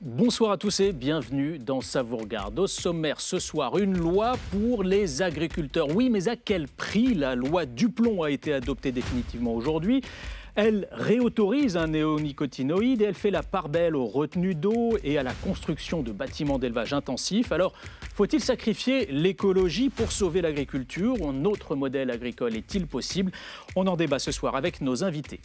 Bonsoir à tous et bienvenue dans Ça vous regarde. Au sommaire ce soir, une loi pour les agriculteurs. Oui, mais à quel prix? La loi Duplon a été adoptée définitivement aujourd'hui. Elle réautorise un néonicotinoïde et elle fait la part belle aux retenues d'eau et à la construction de bâtiments d'élevage intensif. Alors, faut-il sacrifier l'écologie pour sauver l'agriculture? Un autre modèle agricole est-il possible? On en débat ce soir avec nos invités.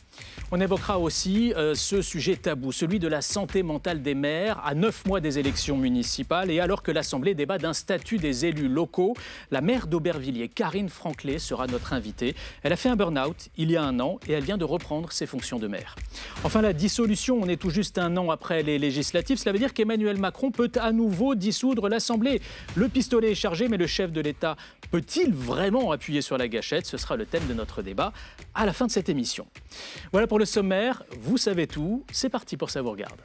On évoquera aussi ce sujet tabou, celui de la santé mentale des maires, à 9 mois des élections municipales. Et alors que l'Assemblée débat d'un statut des élus locaux, la maire d'Aubervilliers, Karine Franclet, sera notre invitée. Elle a fait un burn-out il y a un an et elle vient de reprendre ses fonctions de maire. Enfin, la dissolution, on est tout juste un an après les législatives. Cela veut dire qu'Emmanuel Macron peut à nouveau dissoudre l'Assemblée. Le pistolet est chargé, mais le chef de l'État peut-il vraiment appuyer sur la gâchette? Ce sera le thème de notre débat à la fin de cette émission. Voilà pour le sommaire. Vous savez tout. C'est parti pour Ça vous regarde.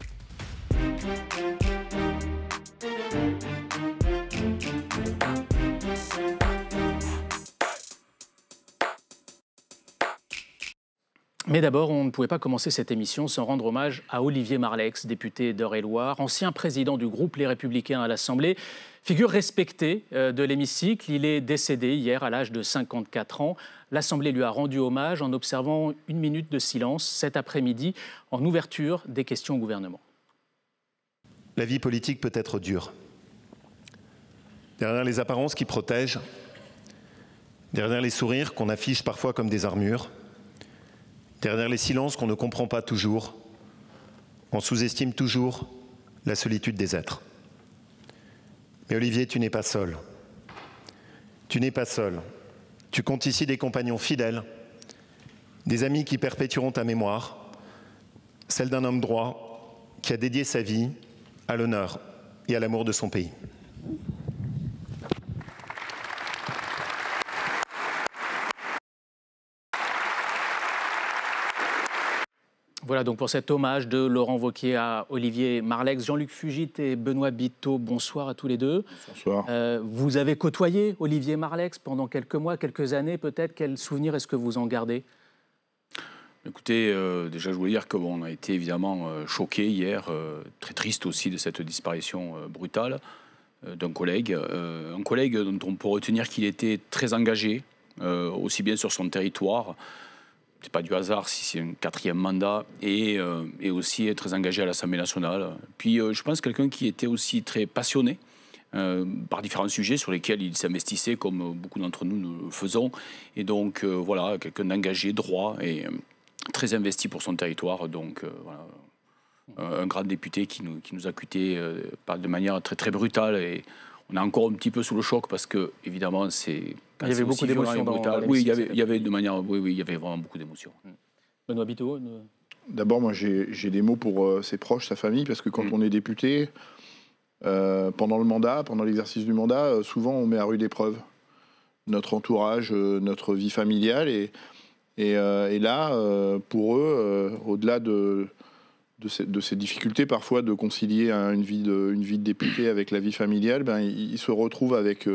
Mais d'abord, on ne pouvait pas commencer cette émission sans rendre hommage à Olivier Marleix, député d'Eure-et-Loir, ancien président du groupe Les Républicains à l'Assemblée, figure respectée de l'hémicycle. Il est décédé hier à l'âge de 54 ans. L'Assemblée lui a rendu hommage en observant une minute de silence cet après-midi en ouverture des questions au gouvernement. La vie politique peut être dure. Derrière les apparences qui protègent, derrière les sourires qu'on affiche parfois comme des armures, derrière les silences qu'on ne comprend pas toujours, on sous-estime toujours la solitude des êtres. Mais Olivier, tu n'es pas seul. Tu n'es pas seul. Tu comptes ici des compagnons fidèles, des amis qui perpétueront ta mémoire, celle d'un homme droit qui a dédié sa vie à l'honneur et à l'amour de son pays. Voilà donc pour cet hommage de Laurent Wauquiez à Olivier Marleix. Jean-Luc Fugit et Benoît Biteau, bonsoir à tous les deux. Bonsoir. Vous avez côtoyé Olivier Marleix pendant quelques mois, quelques années peut-être. Quel souvenir est-ce que vous en gardez? Écoutez, déjà je voulais dire qu'on a été évidemment choqués hier, très triste aussi de cette disparition brutale d'un collègue. Un collègue dont on peut retenir qu'il était très engagé, aussi bien sur son territoire. C'est pas du hasard si c'est un 4e mandat et aussi très engagé à l'Assemblée nationale. Puis je pense quelqu'un qui était aussi très passionné par différents sujets sur lesquels il s'investissait comme beaucoup d'entre nous le faisons. Et donc voilà, quelqu'un d'engagé, droit et très investi pour son territoire. Donc voilà, un grand député qui nous a quittés de manière très très brutale. Et on est encore un petit peu sous le choc parce que évidemment c'est... Il y avait beaucoup d'émotions dans l'hémicycle. Oui, il y avait de manière, oui, il y avait vraiment beaucoup d'émotions. Benoît Biteau. D'abord, moi, j'ai des mots pour ses proches, sa famille, parce que quand on est député, pendant le mandat, pendant l'exercice du mandat, souvent on met à rude épreuve notre entourage, notre vie familiale, et là, pour eux, au-delà de ces difficultés parfois de concilier une vie de député avec la vie familiale, ils se retrouvent avec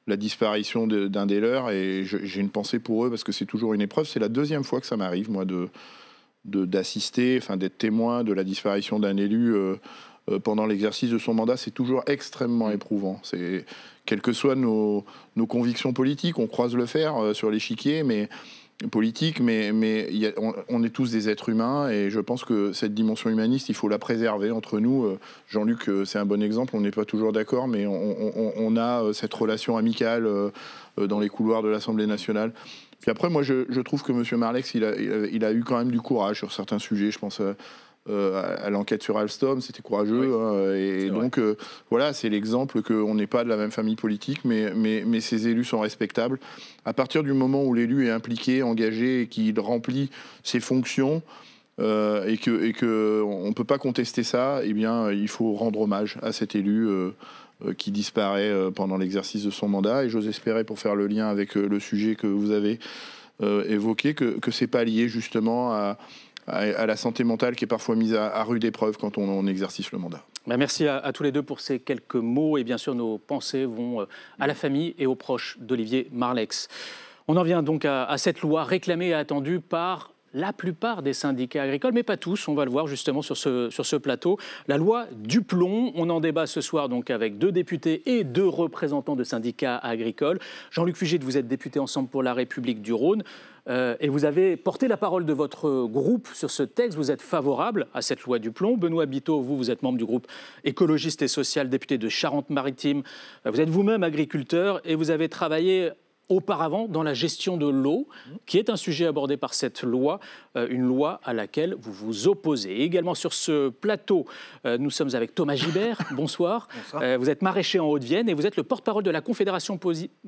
la disparition d'un des leurs, et j'ai une pensée pour eux parce que c'est toujours une épreuve. C'est la 2e fois que ça m'arrive, moi, d'assister, d'être témoin de la disparition d'un élu pendant l'exercice de son mandat. C'est toujours extrêmement éprouvant. Quelles que soient nos convictions politiques, on croise le fer sur l'échiquier, mais politique, mais on est tous des êtres humains, et je pense que cette dimension humaniste, il faut la préserver entre nous. Jean-Luc, c'est un bon exemple, on n'est pas toujours d'accord, mais on a cette relation amicale dans les couloirs de l'Assemblée nationale. Puis après, moi, je trouve que M. Marleix, il a eu quand même du courage sur certains sujets. Je pense à l'enquête sur Alstom, c'était courageux. Oui, donc, voilà, c'est l'exemple qu'on n'est pas de la même famille politique, mais ces élus sont respectables. À partir du moment où l'élu est impliqué, engagé, et qu'il remplit ses fonctions, et que on ne peut pas contester ça, eh bien, il faut rendre hommage à cet élu qui disparaît pendant l'exercice de son mandat. Et j'ose espérer, pour faire le lien avec le sujet que vous avez évoqué, que ce n'est pas lié justement à la santé mentale qui est parfois mise à rude épreuve quand on exerce le mandat. Merci à tous les deux pour ces quelques mots, et bien sûr nos pensées vont à la famille et aux proches d'Olivier Marleix. On en vient donc à cette loi réclamée et attendue par la plupart des syndicats agricoles, mais pas tous, on va le voir justement sur ce plateau. La loi Duplon, on en débat ce soir donc avec 2 députés et 2 représentants de syndicats agricoles. Jean-Luc Fugit, vous êtes député Ensemble pour la République du Rhône. Et vous avez porté la parole de votre groupe sur ce texte. Vous êtes favorable à cette loi Duplon. Benoît Biteau, vous êtes membre du groupe écologiste et social, député de Charente-Maritime. Vous êtes vous-même agriculteur et vous avez travaillé auparavant dans la gestion de l'eau, qui est un sujet abordé par cette loi, une loi à laquelle vous vous opposez. Et également sur ce plateau, nous sommes avec Thomas Gibert. Bonsoir. Bonsoir. Vous êtes maraîcher en Haute-Vienne et vous êtes le porte-parole de la Confédération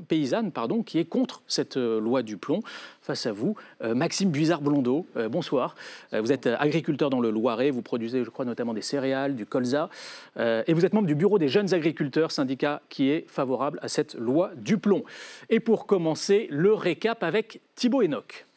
paysanne, qui est contre cette loi Duplon. Face à vous, Maxime Buizard-Blondeau. Bonsoir. Vous êtes agriculteur dans le Loiret. Vous produisez, je crois, notamment des céréales, du colza. Et vous êtes membre du bureau des jeunes agriculteurs, syndicat qui est favorable à cette loi Duplon. Et pour commencer, le récap avec Thibaut Enoch.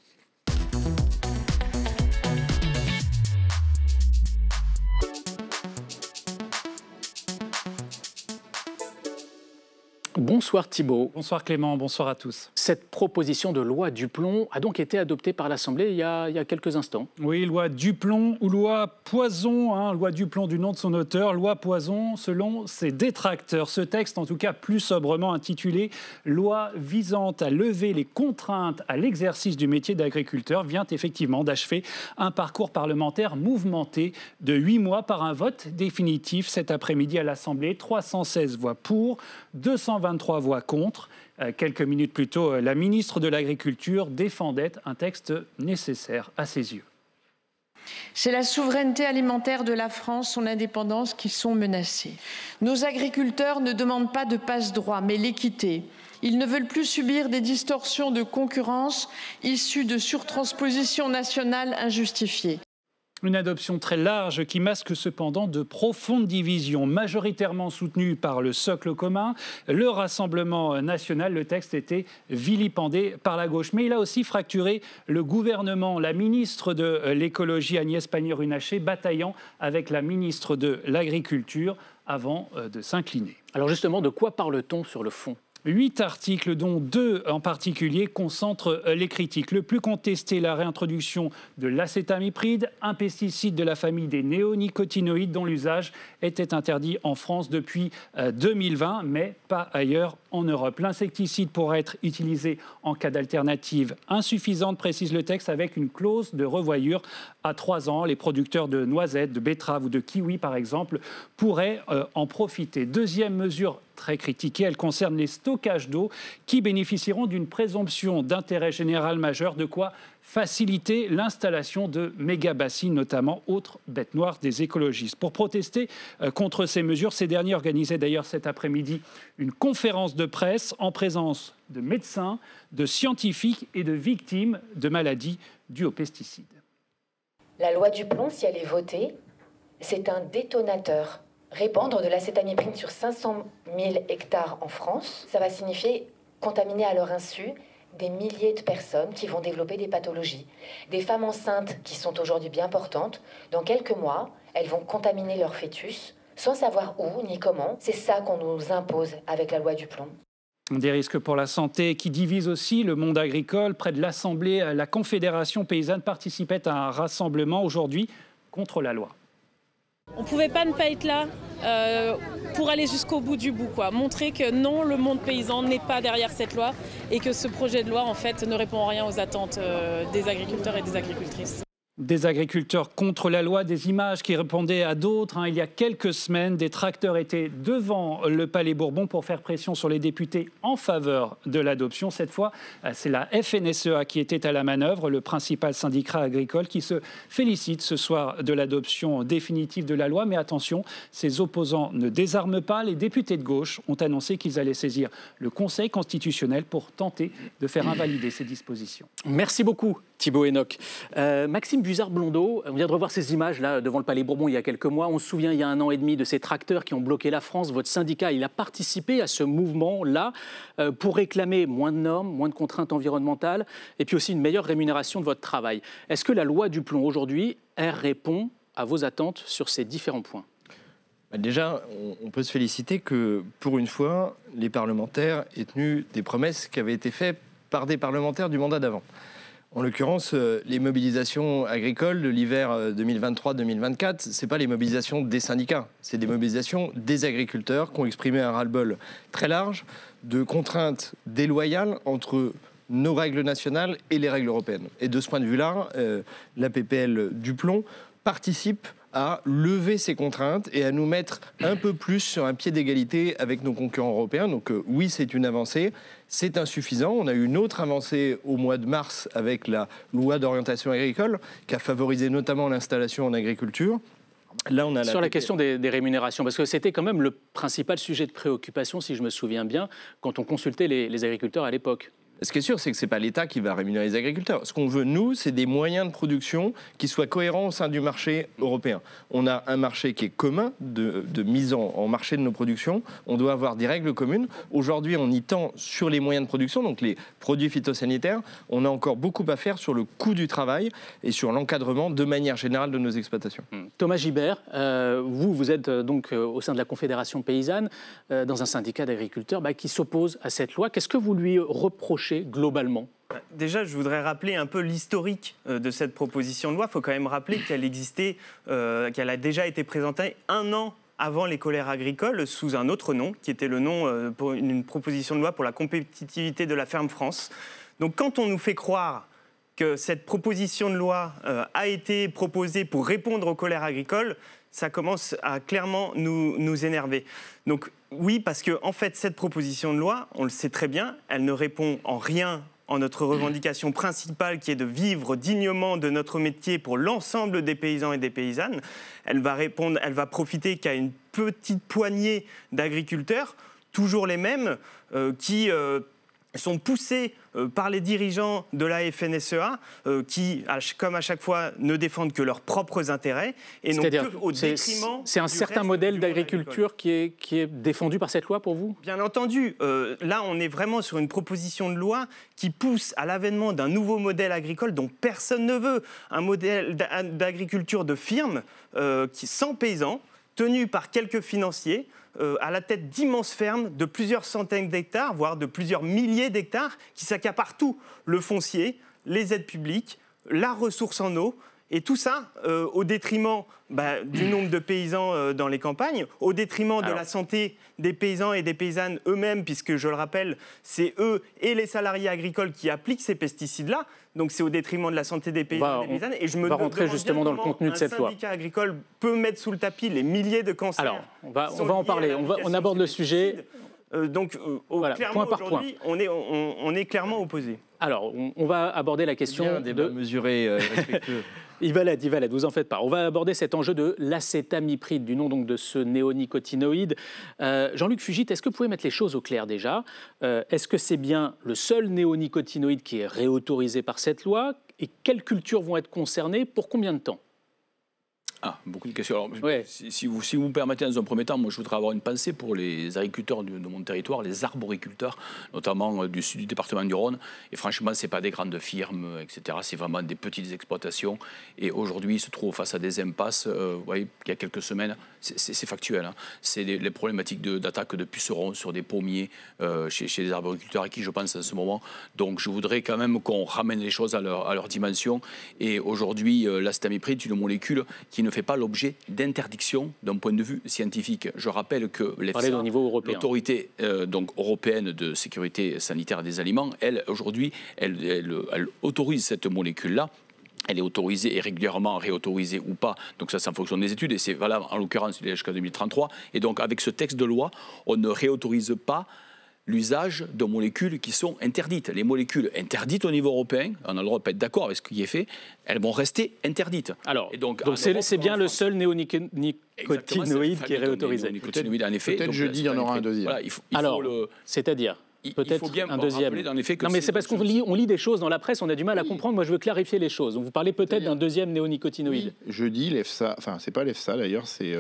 Bonsoir Thibaut. Bonsoir Clément, bonsoir à tous. Cette proposition de loi Duplon a donc été adoptée par l'Assemblée il y a quelques instants. Oui, loi Duplon ou loi Poison, loi Duplon du nom de son auteur, loi Poison selon ses détracteurs. Ce texte, en tout cas plus sobrement intitulé « Loi visant à lever les contraintes à l'exercice du métier d'agriculteur » vient effectivement d'achever un parcours parlementaire mouvementé de 8 mois par un vote définitif cet après-midi à l'Assemblée. 316 voix pour, 223 voix contre. Quelques minutes plus tôt, la ministre de l'Agriculture défendait un texte nécessaire à ses yeux. C'est la souveraineté alimentaire de la France, son indépendance qui sont menacées. Nos agriculteurs ne demandent pas de passe-droit, mais l'équité. Ils ne veulent plus subir des distorsions de concurrence issues de surtranspositions nationales injustifiées. Une adoption très large qui masque cependant de profondes divisions. Majoritairement soutenu par le socle commun, le Rassemblement national, le texte était vilipendé par la gauche. Mais il a aussi fracturé le gouvernement. La ministre de l'écologie, Agnès Pannier-Runacher, bataillant avec la ministre de l'Agriculture avant de s'incliner. Alors justement, de quoi parle-t-on sur le fond ? 8 articles, dont 2 en particulier, concentrent les critiques. Le plus contesté, la réintroduction de l'acétamipride, un pesticide de la famille des néonicotinoïdes dont l'usage était interdit en France depuis 2020, mais pas ailleurs en Europe. L'insecticide pourra être utilisé en cas d'alternative insuffisante, précise le texte, avec une clause de revoyure à 3 ans. Les producteurs de noisettes, de betteraves ou de kiwis, par exemple, pourraient en profiter. Deuxième mesure très critiquée, elle concerne les stockages d'eau qui bénéficieront d'une présomption d'intérêt général majeur, de quoi faciliter l'installation de méga-bassines, notamment autre bête noire des écologistes. Pour protester contre ces mesures, ces derniers organisaient d'ailleurs cet après-midi une conférence de presse en présence de médecins, de scientifiques et de victimes de maladies dues aux pesticides. La loi Duplon, si elle est votée, c'est un détonateur. Répandre de l'acétamipride sur 500 000 hectares en France, ça va signifier contaminer à leur insu des milliers de personnes qui vont développer des pathologies. Des femmes enceintes qui sont aujourd'hui bien portantes, dans quelques mois, elles vont contaminer leur fœtus sans savoir où ni comment. C'est ça qu'on nous impose avec la loi Duplon. Des risques pour la santé qui divisent aussi le monde agricole. Près de l'Assemblée, la Confédération paysanne participait à un rassemblement aujourd'hui contre la loi. On ne pouvait pas ne pas être là pour aller jusqu'au bout du bout, quoi. Montrer que non, le monde paysan n'est pas derrière cette loi et que ce projet de loi, en fait, ne répond en rien aux attentes des agriculteurs et des agricultrices. Des agriculteurs contre la loi, des images qui répondaient à d'autres. Il y a quelques semaines, des tracteurs étaient devant le Palais Bourbon pour faire pression sur les députés en faveur de l'adoption. Cette fois, c'est la FNSEA qui était à la manœuvre, le principal syndicat agricole qui se félicite ce soir de l'adoption définitive de la loi. Mais attention, ses opposants ne désarment pas. Les députés de gauche ont annoncé qu'ils allaient saisir le Conseil constitutionnel pour tenter de faire invalider ces dispositions. Merci beaucoup Thibaut Enoch. Maxime Buizard-Blondeau, on vient de revoir ces images là devant le Palais Bourbon il y a quelques mois. On se souvient il y a 1 an et demi de ces tracteurs qui ont bloqué la France. Votre syndicat, il a participé à ce mouvement-là pour réclamer moins de normes, moins de contraintes environnementales et puis aussi une meilleure rémunération de votre travail. Est-ce que la loi Duplon aujourd'hui, elle répond à vos attentes sur ces différents points ? Déjà, on peut se féliciter que, pour une fois, les parlementaires aient tenu des promesses qui avaient été faites par des parlementaires du mandat d'avant. En l'occurrence, les mobilisations agricoles de l'hiver 2023-2024, ce n'est pas les mobilisations des syndicats, c'est des mobilisations des agriculteurs qui ont exprimé un ras-le-bol très large de contraintes déloyales entre nos règles nationales et les règles européennes. Et de ce point de vue-là, la PPL Duplon participe à lever ces contraintes et à nous mettre un peu plus sur un pied d'égalité avec nos concurrents européens. Donc oui, c'est une avancée, c'est insuffisant. On a eu une autre avancée au mois de mars avec la loi d'orientation agricole qui a favorisé notamment l'installation en agriculture. Là, on a sur la question des rémunérations, parce que c'était quand même le principal sujet de préoccupation, si je me souviens bien, quand on consultait les agriculteurs à l'époque. Ce qui est sûr, c'est que ce n'est pas l'État qui va rémunérer les agriculteurs. Ce qu'on veut, nous, c'est des moyens de production qui soient cohérents au sein du marché européen. On a un marché qui est commun de mise en marché de nos productions. On doit avoir des règles communes. Aujourd'hui, on y tend sur les moyens de production, donc les produits phytosanitaires. On a encore beaucoup à faire sur le coût du travail et sur l'encadrement de manière générale de nos exploitations. Thomas Gibert, vous êtes donc au sein de la Confédération paysanne, dans un syndicat d'agriculteurs qui s'oppose à cette loi. Qu'est-ce que vous lui reprochez globalement? Déjà, je voudrais rappeler un peu l'historique de cette proposition de loi. Il faut quand même rappeler qu'elle existait, qu'elle a déjà été présentée 1 an avant les colères agricoles sous un autre nom, qui était le nom pour une proposition de loi pour la compétitivité de la ferme France. Donc quand on nous fait croire que cette proposition de loi a été proposée pour répondre aux colères agricoles, ça commence à clairement nous énerver. Donc oui, parce que en fait, cette proposition de loi, on le sait très bien, elle ne répond en rien à notre revendication principale qui est de vivre dignement de notre métier pour l'ensemble des paysans et des paysannes. Elle va profiter qu'à une petite poignée d'agriculteurs, toujours les mêmes, qui sont poussés par les dirigeants de la FNSEA qui, comme à chaque fois, ne défendent que leurs propres intérêts et non que au détriment. C'est un certain modèle d'agriculture qui est défendu par cette loi pour vous? Bien entendu. Là, on est vraiment sur une proposition de loi qui pousse à l'avènement d'un nouveau modèle agricole dont personne ne veut. Un modèle d'agriculture de firme sans paysans, tenu par quelques financiers, à la tête d'immenses fermes de plusieurs centaines d'hectares, voire de plusieurs milliers d'hectares, qui s'accaparent tout, le foncier, les aides publiques, la ressource en eau, et tout ça au détriment du nombre de paysans dans les campagnes, au détriment de la santé des paysans et des paysannes eux-mêmes, puisque, je le rappelle, c'est eux et les salariés agricoles qui appliquent ces pesticides-là. Donc c'est au détriment de la santé des paysans et des paysannes. Et je me rentrer justement dans le contenu de cette loi. Un syndicat agricole peut mettre sous le tapis les milliers de cancers. Alors, on va en parler. On aborde le sujet. Clairement, aujourd'hui, on est clairement opposés. Alors, on va aborder la question de mesurer respectueux. Yvalette, vous en faites pas. On va aborder cet enjeu de l'acétamipride, du nom donc de ce néonicotinoïde. Jean-Luc Fugit, est-ce que vous pouvez mettre les choses au clair déjà? Est-ce que c'est bien le seul néonicotinoïde qui est réautorisé par cette loi? Et quelles cultures vont être concernées? Pour combien de temps? Beaucoup de questions. Alors, si vous me permettez, dans un premier temps, moi, je voudrais avoir une pensée pour les agriculteurs de mon territoire, les arboriculteurs, notamment du sud du département du Rhône. Et franchement, ce n'est pas des grandes firmes, etc. C'est vraiment des petites exploitations. Et aujourd'hui, ils se trouvent face à des impasses. Vous voyez, il y a quelques semaines, c'est factuel. Hein. C'est les problématiques d'attaque de pucerons sur des pommiers chez les arboriculteurs à qui je pense en ce moment. Donc, je voudrais quand même qu'on ramène les choses à leur dimension. Et aujourd'hui, l'acétamipride, c'est une molécule qui ne fait pas l'objet d'interdiction d'un point de vue scientifique. Je rappelle que l'EFSA, l'autorité européenne de sécurité sanitaire des aliments, elle, aujourd'hui, elle autorise cette molécule-là. Elle est autorisée et régulièrement réautorisée ou pas. Donc ça, c'est en fonction des études. Et c'est valable, en l'occurrence, jusqu'à 2033. Et donc, avec ce texte de loi, on ne réautorise pas l'usage de molécules qui sont interdites. Les molécules interdites au niveau européen, on a le droit de pas être d'accord avec ce qui est fait, elles vont rester interdites. Alors, donc c'est bien le seul néonicotinoïde qui est réautorisé. Peut-être jeudi, il y en aura un deuxième. Alors, c'est-à-dire peut-être un deuxième. Non, mais c'est parce qu'on lit des choses dans la presse, on a du mal à comprendre. Moi, je veux clarifier les choses. Donc, vous parlez peut-être d'un deuxième néonicotinoïde. Jeudi, l'EFSA, enfin, c'est pas l'EFSA d'ailleurs, c'est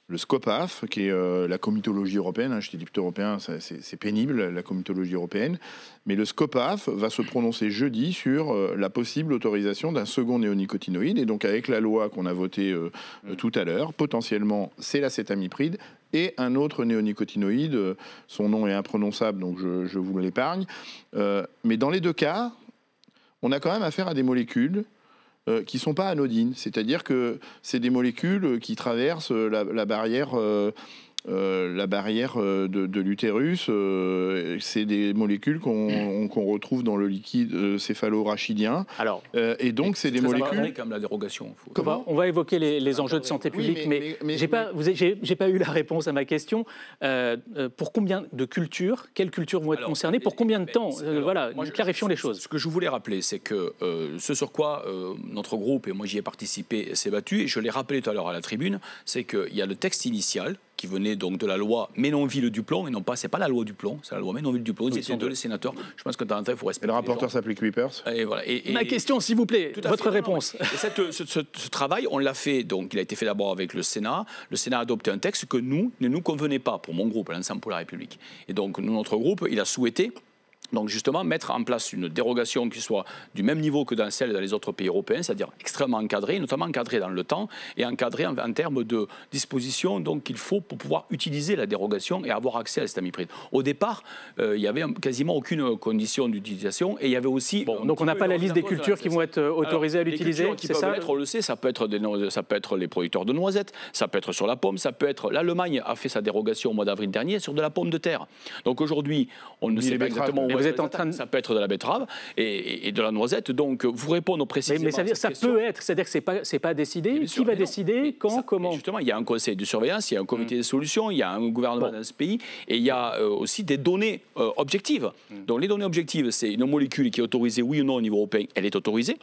le SCOPAF, qui est la comitologie européenne. Hein, je t'ai dit plutôt européen, c'est pénible, la comitologie européenne. Mais le SCOPAF va se prononcer jeudi sur la possible autorisation d'un second néonicotinoïde. Et donc, avec la loi qu'on a votée tout à l'heure, potentiellement, c'est l'acétamipride et un autre néonicotinoïde. Son nom est imprononçable, donc je vous l'épargne. Mais dans les deux cas, on a quand même affaire à des molécules qui ne sont pas anodines. C'est-à-dire que c'est des molécules qui traversent la barrière de l'utérus. C'est des molécules qu'on retrouve dans le liquide céphalorachidien. Alors, et donc, c'est des molécules... Comme la dérogation. On va évoquer les enjeux de santé publique, mais j'ai pas eu la réponse à ma question. Pour combien de cultures, quelles cultures vont être concernées, pour combien de temps Voilà, clarifions les choses. Ce que je voulais rappeler, c'est que ce sur quoi notre groupe, et moi j'y ai participé, s'est battu, et je l'ai rappelé tout à l'heure à la tribune, c'est qu'il y a le texte initial qui venait donc de la loi Ménonville-Duplon, et non pas, c'est pas la loi Duplon, c'est la loi Ménonville-Duplon, ils étaient deux les sénateurs. Je pense que dans un temps, il faut respecter. Et le rapporteur s'appelait Kuipers. Et voilà. Ma question, s'il vous plaît, votre réponse. Et ce travail, on l'a fait, donc il a été fait d'abord avec le Sénat. Le Sénat a adopté un texte que ne nous convenait pas, pour mon groupe, l'Ensemble pour la République. Et donc, notre groupe, il a souhaité donc justement mettre en place une dérogation qui soit du même niveau que dans celle dans les autres pays européens, c'est-à-dire extrêmement encadrée, notamment encadrée dans le temps et encadrée en termes de dispositions qu'il faut pour pouvoir utiliser la dérogation et avoir accès à l'acétamipride. Au départ, il n'y avait quasiment aucune condition d'utilisation et il y avait aussi... donc on n'a pas la liste des cultures qui vont être autorisées à l'utiliser, c'est ça on le sait, ça peut être les producteurs de noisettes, ça peut être sur la pomme, ça peut être... L'Allemagne a fait sa dérogation au mois d'avril dernier sur de la pomme de terre. Donc aujourd'hui, on ne sait pas exactement où vous êtes en train de... Ça peut être de la betterave et de la noisette. Donc, vous répondre précisément. Mais ça peut être, c'est-à-dire que c'est pas décidé. Qui va décider, quand, comment? Justement, il y a un conseil de surveillance, il y a un comité de solutions, il y a un gouvernement dans ce pays, et il y a aussi des données objectives. Donc, les données objectives, c'est une molécule qui est autorisée, oui ou non, au niveau européen, elle est autorisée.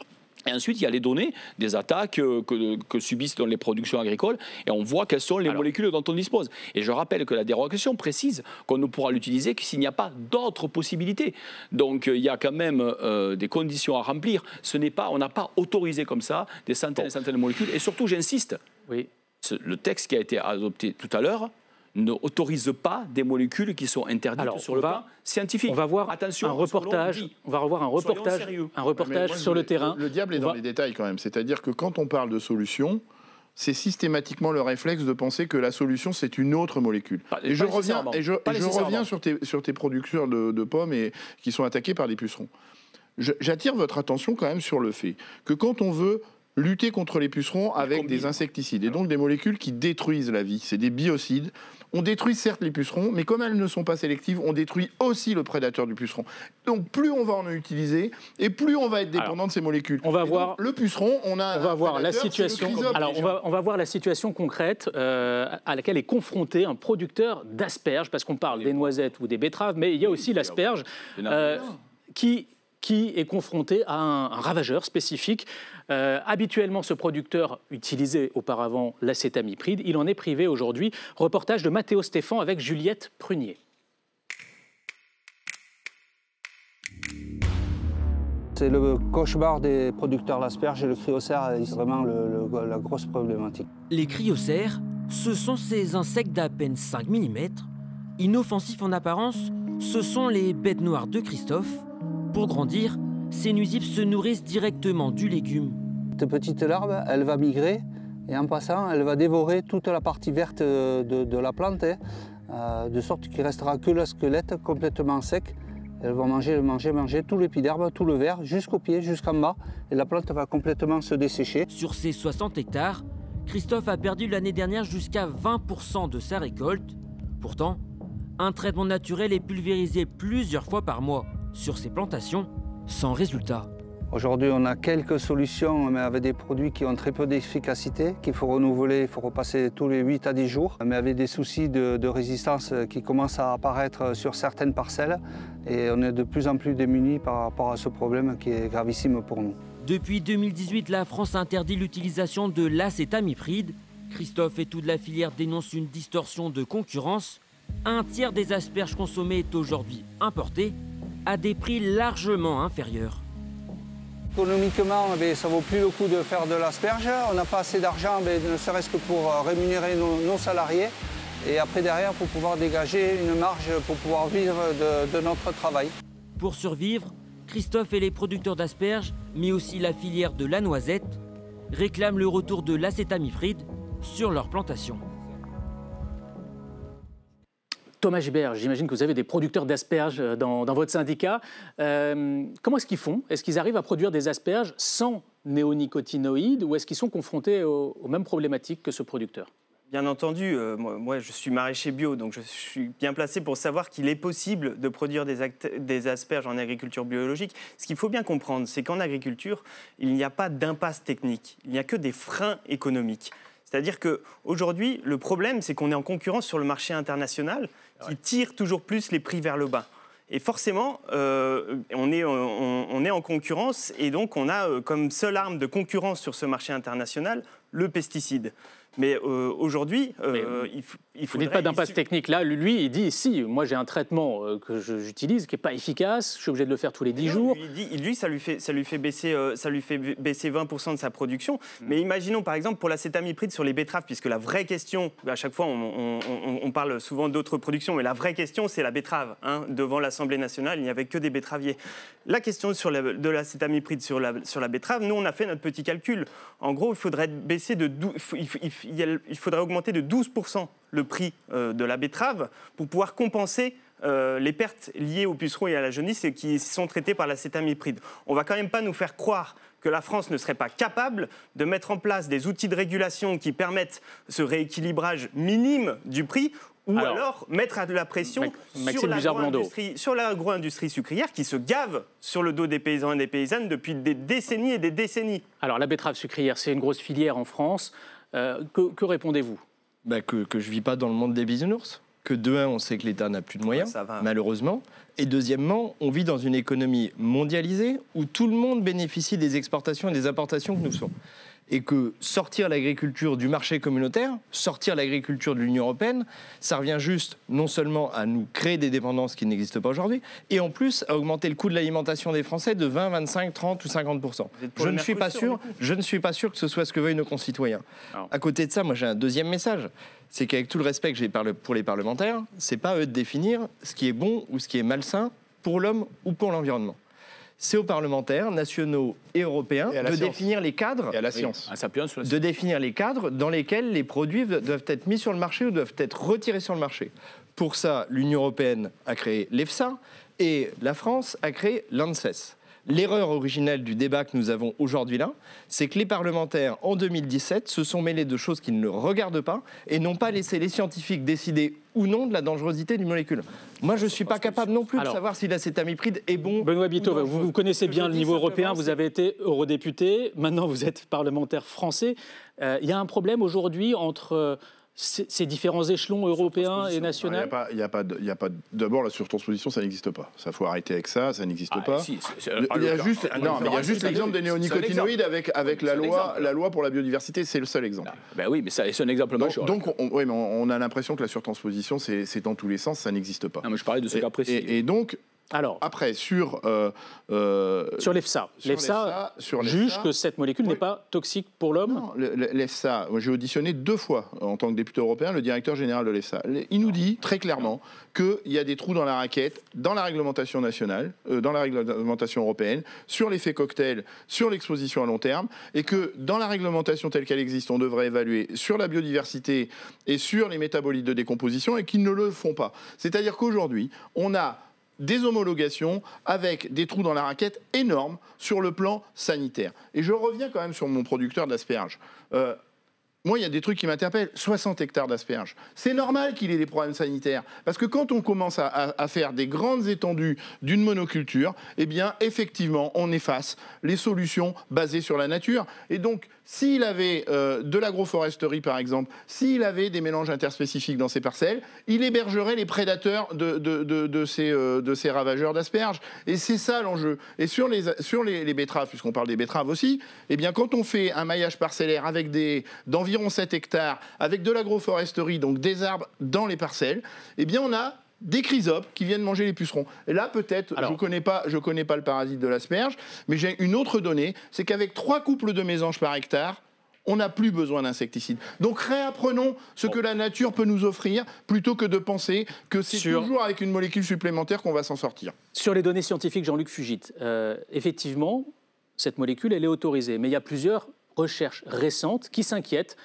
Et ensuite, il y a les données des attaques que subissent dans les productions agricoles et on voit quelles sont les molécules dont on dispose. Et je rappelle que la dérogation précise qu'on ne pourra l'utiliser que s'il n'y a pas d'autres possibilités. Donc, il y a quand même des conditions à remplir. On n'a pas autorisé comme ça des centaines et centaines de molécules. Et surtout, j'insiste, le texte qui a été adopté tout à l'heure n'autorise pas des molécules qui sont interdites sur le plan scientifique. On va voir un reportage. On va revoir un reportage sur le terrain. Le diable est dans les détails quand même. C'est-à-dire que quand on parle de solution, c'est systématiquement le réflexe de penser que la solution, c'est une autre molécule. Et je reviens sur tes producteurs de pommes qui sont attaqués par des pucerons. J'attire votre attention quand même sur le fait que quand on veut lutter contre les pucerons avec des insecticides, et donc des molécules qui détruisent la vie, c'est des biocides. On détruit certes les pucerons, mais comme elles ne sont pas sélectives, on détruit aussi le prédateur du puceron. Donc plus on va en utiliser, et plus on va être dépendant de ces molécules. On va voir le puceron, on va voir la situation. Alors on va voir la situation concrète à laquelle est confronté un producteur d'asperges, parce qu'on parle des noisettes ou des betteraves, mais il y a aussi l'asperge qui est confronté à un ravageur spécifique. Habituellement, ce producteur utilisait auparavant l'acétamipride. Il en est privé aujourd'hui. Reportage de Mathéo Stéphan avec Juliette Prunier. C'est le cauchemar des producteurs d'asperges et le cryocère est vraiment la grosse problématique. Les cryocères, ce sont ces insectes d'à peine 5 mm. Inoffensifs en apparence, ce sont les bêtes noires de Christophe. Pour grandir, ces nuisibles se nourrissent directement du légume. Cette petite larve, elle va migrer et en passant, elle va dévorer toute la partie verte de la plante, de sorte qu'il ne restera que le squelette complètement sec. Elle va manger tout l'épiderme, tout le verre, jusqu'au pied, jusqu'en bas, et la plante va complètement se dessécher. Sur ces 60 hectares, Christophe a perdu l'année dernière jusqu'à 20% de sa récolte. Pourtant, un traitement naturel est pulvérisé plusieurs fois par mois sur ces plantations, sans résultat. Aujourd'hui, on a quelques solutions, mais avec des produits qui ont très peu d'efficacité, qu'il faut renouveler, il faut repasser tous les 8 à 10 jours, mais avec des soucis de résistance qui commencent à apparaître sur certaines parcelles. Et on est de plus en plus démunis par rapport à ce problème qui est gravissime pour nous. Depuis 2018, la France interdit l'utilisation de l'acétamipride. Christophe et toute la filière dénoncent une distorsion de concurrence. Un tiers des asperges consommées est aujourd'hui importé à des prix largement inférieurs. Économiquement, ça ne vaut plus le coup de faire de l'asperge. On n'a pas assez d'argent, ne serait-ce que pour rémunérer nos salariés. Et après, derrière, pour pouvoir dégager une marge pour pouvoir vivre de notre travail. Pour survivre, Christophe et les producteurs d'asperges, mais aussi la filière de la noisette, réclament le retour de l'acétamipride sur leur plantation. Thomas Gibert, j'imagine que vous avez des producteurs d'asperges dans votre syndicat. Comment est-ce qu'ils font? Est-ce qu'ils arrivent à produire des asperges sans néonicotinoïdes ou est-ce qu'ils sont confrontés aux mêmes problématiques que ce producteur? Bien entendu, moi je suis maraîcher bio, donc je suis bien placé pour savoir qu'il est possible de produire des asperges en agriculture biologique. Ce qu'il faut bien comprendre, c'est qu'en agriculture, il n'y a pas d'impasse technique, il n'y a que des freins économiques. C'est-à-dire qu'aujourd'hui, le problème, c'est qu'on est en concurrence sur le marché international qui tire toujours plus les prix vers le bas. Et forcément, on est en concurrence et donc on a comme seule arme de concurrence sur ce marché international le pesticide. Mais aujourd'hui, il faut. Vous dites pas d'impasse technique là. Lui, il dit si, moi j'ai un traitement que j'utilise qui n'est pas efficace, je suis obligé de le faire tous les 10 jours. Lui, ça lui fait baisser 20% de sa production. Mais imaginons par exemple pour l'acétamipride sur les betteraves, puisque la vraie question, à chaque fois on parle souvent d'autres productions, mais la vraie question c'est la betterave. Hein. Devant l'Assemblée nationale, il n'y avait que des betteraviers. La question de l'acétamipride sur la betterave, nous on a fait notre petit calcul. En gros, il faudrait baisser il faudrait augmenter de 12% le prix de la betterave pour pouvoir compenser les pertes liées aux pucerons et à la jaunisse et qui sont traitées par l'acétamipride. On ne va quand même pas nous faire croire que la France ne serait pas capable de mettre en place des outils de régulation qui permettent ce rééquilibrage minime du prix ou alors mettre de la pression sur l'agro-industrie sucrière qui se gave sur le dos des paysans et des paysannes depuis des décennies et des décennies. Alors la betterave sucrière, c'est une grosse filière en France. Que répondez-vous? Que je ne vis pas dans le monde des bisounours. Que de un, on sait que l'État n'a plus de moyens, malheureusement. Et deuxièmement, on vit dans une économie mondialisée où tout le monde bénéficie des exportations et des importations que nous faisons. Et que sortir l'agriculture du marché communautaire, sortir l'agriculture de l'Union européenne, ça revient juste non seulement à nous créer des dépendances qui n'existent pas aujourd'hui, et en plus à augmenter le coût de l'alimentation des Français de 20, 25, 30 ou 50%. Je ne suis pas sûr que ce soit ce que veuillent nos concitoyens. À côté de ça, moi j'ai un deuxième message. C'est qu'avec tout le respect que j'ai pour les parlementaires, c'est pas à eux de définir ce qui est bon ou ce qui est malsain pour l'homme ou pour l'environnement. C'est aux parlementaires nationaux et européens de définir les cadres. Et à la science. De définir les cadres dans lesquels les produits doivent être mis sur le marché ou doivent être retirés sur le marché. Pour ça, l'Union européenne a créé l'EFSA et la France a créé l'ANSES. L'erreur originelle du débat que nous avons aujourd'hui là, c'est que les parlementaires, en 2017, se sont mêlés de choses qui ne le regardent pas et n'ont pas laissé les scientifiques décider ou non de la dangerosité du molécule. Moi, je ne suis pas capable non plus de savoir si l'acétamipride est bon. Benoît Biteau, vous connaissez bien le niveau européen, vous avez été eurodéputé, maintenant vous êtes parlementaire français. Il y a un problème aujourd'hui entre ces différents échelons européens et nationaux? D'abord, la surtransposition, ça n'existe pas. Ça faut arrêter avec ça, ça n'existe pas. Si, il y a juste l'exemple des néonicotinoïdes avec la loi pour la biodiversité, c'est le seul exemple. Oui, mais c'est un exemple majeur. Donc, on a l'impression que la surtransposition, c'est dans tous les sens, ça n'existe pas. Non, mais je parlais de ce cas précis. Et donc, alors, après, sur l'EFSA. L'EFSA juge que cette molécule n'est pas toxique pour l'homme. Non, l'EFSA, j'ai auditionné 2 fois en tant que député européen le directeur général de l'EFSA. Il nous dit très clairement qu'il y a des trous dans la raquette, dans la réglementation nationale, dans la réglementation européenne, sur l'effet cocktail, sur l'exposition à long terme, et que dans la réglementation telle qu'elle existe, on devrait évaluer sur la biodiversité et sur les métabolites de décomposition, et qu'ils ne le font pas. C'est-à-dire qu'aujourd'hui, on a des homologations avec des trous dans la raquette énormes sur le plan sanitaire. Et je reviens quand même sur mon producteur d'asperges. Moi, il y a des trucs qui m'interpellent. 60 hectares d'asperges. C'est normal qu'il ait des problèmes sanitaires. Parce que quand on commence à faire des grandes étendues d'une monoculture, eh bien, effectivement, on efface les solutions basées sur la nature. Et donc, s'il avait de l'agroforesterie, par exemple, s'il avait des mélanges interspécifiques dans ses parcelles, il hébergerait les prédateurs de ces ravageurs d'asperges. Et c'est ça l'enjeu. Et sur les betteraves, puisqu'on parle des betteraves aussi, eh bien, quand on fait un maillage parcellaire avec d'environ 7 hectares, avec de l'agroforesterie, donc des arbres dans les parcelles, eh bien, on a des chrysopes qui viennent manger les pucerons. Et là, peut-être, je connais pas le parasite de l'asperge, mais j'ai une autre donnée, c'est qu'avec 3 couples de mésanges par hectare, on n'a plus besoin d'insecticides. Donc réapprenons ce que la nature peut nous offrir, plutôt que de penser que c'est toujours avec une molécule supplémentaire qu'on va s'en sortir. Sur les données scientifiques, Jean-Luc Fugit, effectivement, cette molécule, elle est autorisée. Mais il y a plusieurs recherches récentes qui s'inquiètent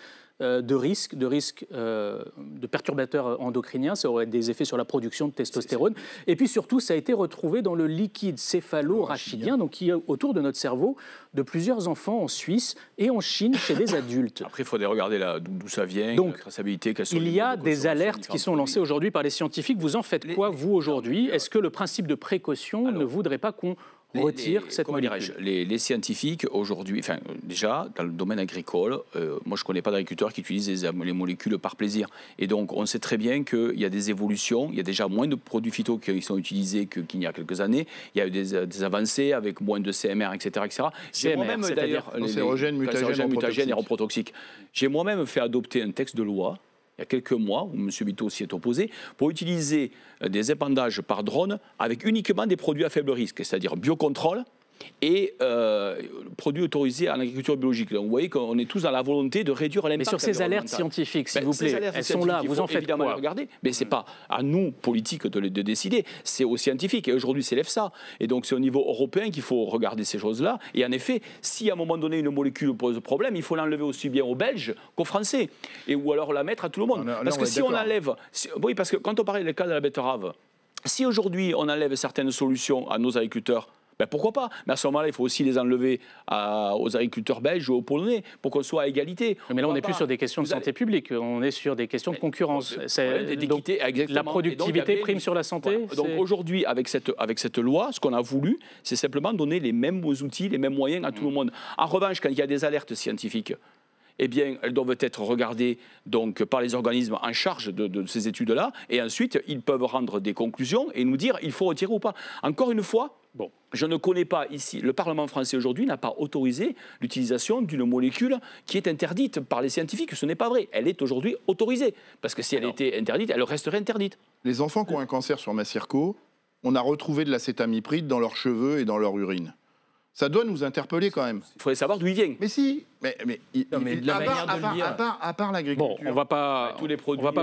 de risques de perturbateurs endocriniens. Ça aurait des effets sur la production de testostérone. Et puis surtout, ça a été retrouvé dans le liquide céphalo-rachidien, donc qui est autour de notre cerveau, de plusieurs enfants en Suisse et en Chine chez des adultes. Après, il faudrait regarder d'où ça vient, donc, la traçabilité. Il y a des alertes qui sont lancées aujourd'hui par les scientifiques. Vous en faites quoi, vous, aujourd'hui? Est-ce que le principe de précaution ne voudrait pas qu'on retire cette molécule? Les scientifiques aujourd'hui, enfin déjà dans le domaine agricole, moi je ne connais pas d'agriculteurs qui utilisent les molécules par plaisir. Et donc on sait très bien qu'il y a des évolutions, il y a déjà moins de produits phyto qui sont utilisés qu'il y a quelques années. Il y a eu des avancées avec moins de CMR, etc. J'ai moi-même d'ailleurs cancérogènes, mutagènes et reprotoxiques. J'ai moi-même fait adopter un texte de loi il y a quelques mois, où M. Biteau s'y est opposé, pour utiliser des épandages par drone avec uniquement des produits à faible risque, c'est-à-dire biocontrôle et produits autorisés en agriculture biologique. Donc vous voyez qu'on est tous dans la volonté de réduire l'impact. Mais sur ces alertes scientifiques, s'il vous plaît, elles sont là, vous en faites quoi? Regarder. Mais ce n'est pas à nous, politiques, de décider, c'est aux scientifiques. Et aujourd'hui, c'est l'EFSA. Et donc c'est au niveau européen qu'il faut regarder ces choses-là. Et en effet, si à un moment donné, une molécule pose problème, il faut l'enlever aussi bien aux Belges qu'aux Français. Ou alors la mettre à tout le monde. Parce que si on enlève... Oui, parce que quand on parlait du cas de la betterave, si aujourd'hui on enlève certaines solutions à nos agriculteurs, ben pourquoi pas? Mais à ce moment-là, il faut aussi les enlever aux agriculteurs belges ou aux Polonais pour qu'on soit à égalité. Mais là, on n'est plus sur des questions de santé publique, on est sur des questions de concurrence. D'équité, exactement. La productivité prime sur la santé. Voilà. Donc aujourd'hui, avec cette loi, ce qu'on a voulu, c'est simplement donner les mêmes outils, les mêmes moyens à tout le monde. En revanche, quand il y a des alertes scientifiques, eh bien, elles doivent être regardées donc, par les organismes en charge de ces études-là. Et ensuite, ils peuvent rendre des conclusions et nous dire il faut retirer ou pas. Encore une fois, je ne connais pas ici, le Parlement français aujourd'hui n'a pas autorisé l'utilisation d'une molécule qui est interdite par les scientifiques. Ce n'est pas vrai. Elle est aujourd'hui autorisée. Parce que si elle était interdite, elle resterait interdite. Les enfants qui ont un cancer sur Massirco, on a retrouvé de l'acétamipride dans leurs cheveux et dans leur urine. Ça doit nous interpeller quand même. Il faudrait savoir d'où il vient. Mais si, à part l'agriculture. Bon, on va pas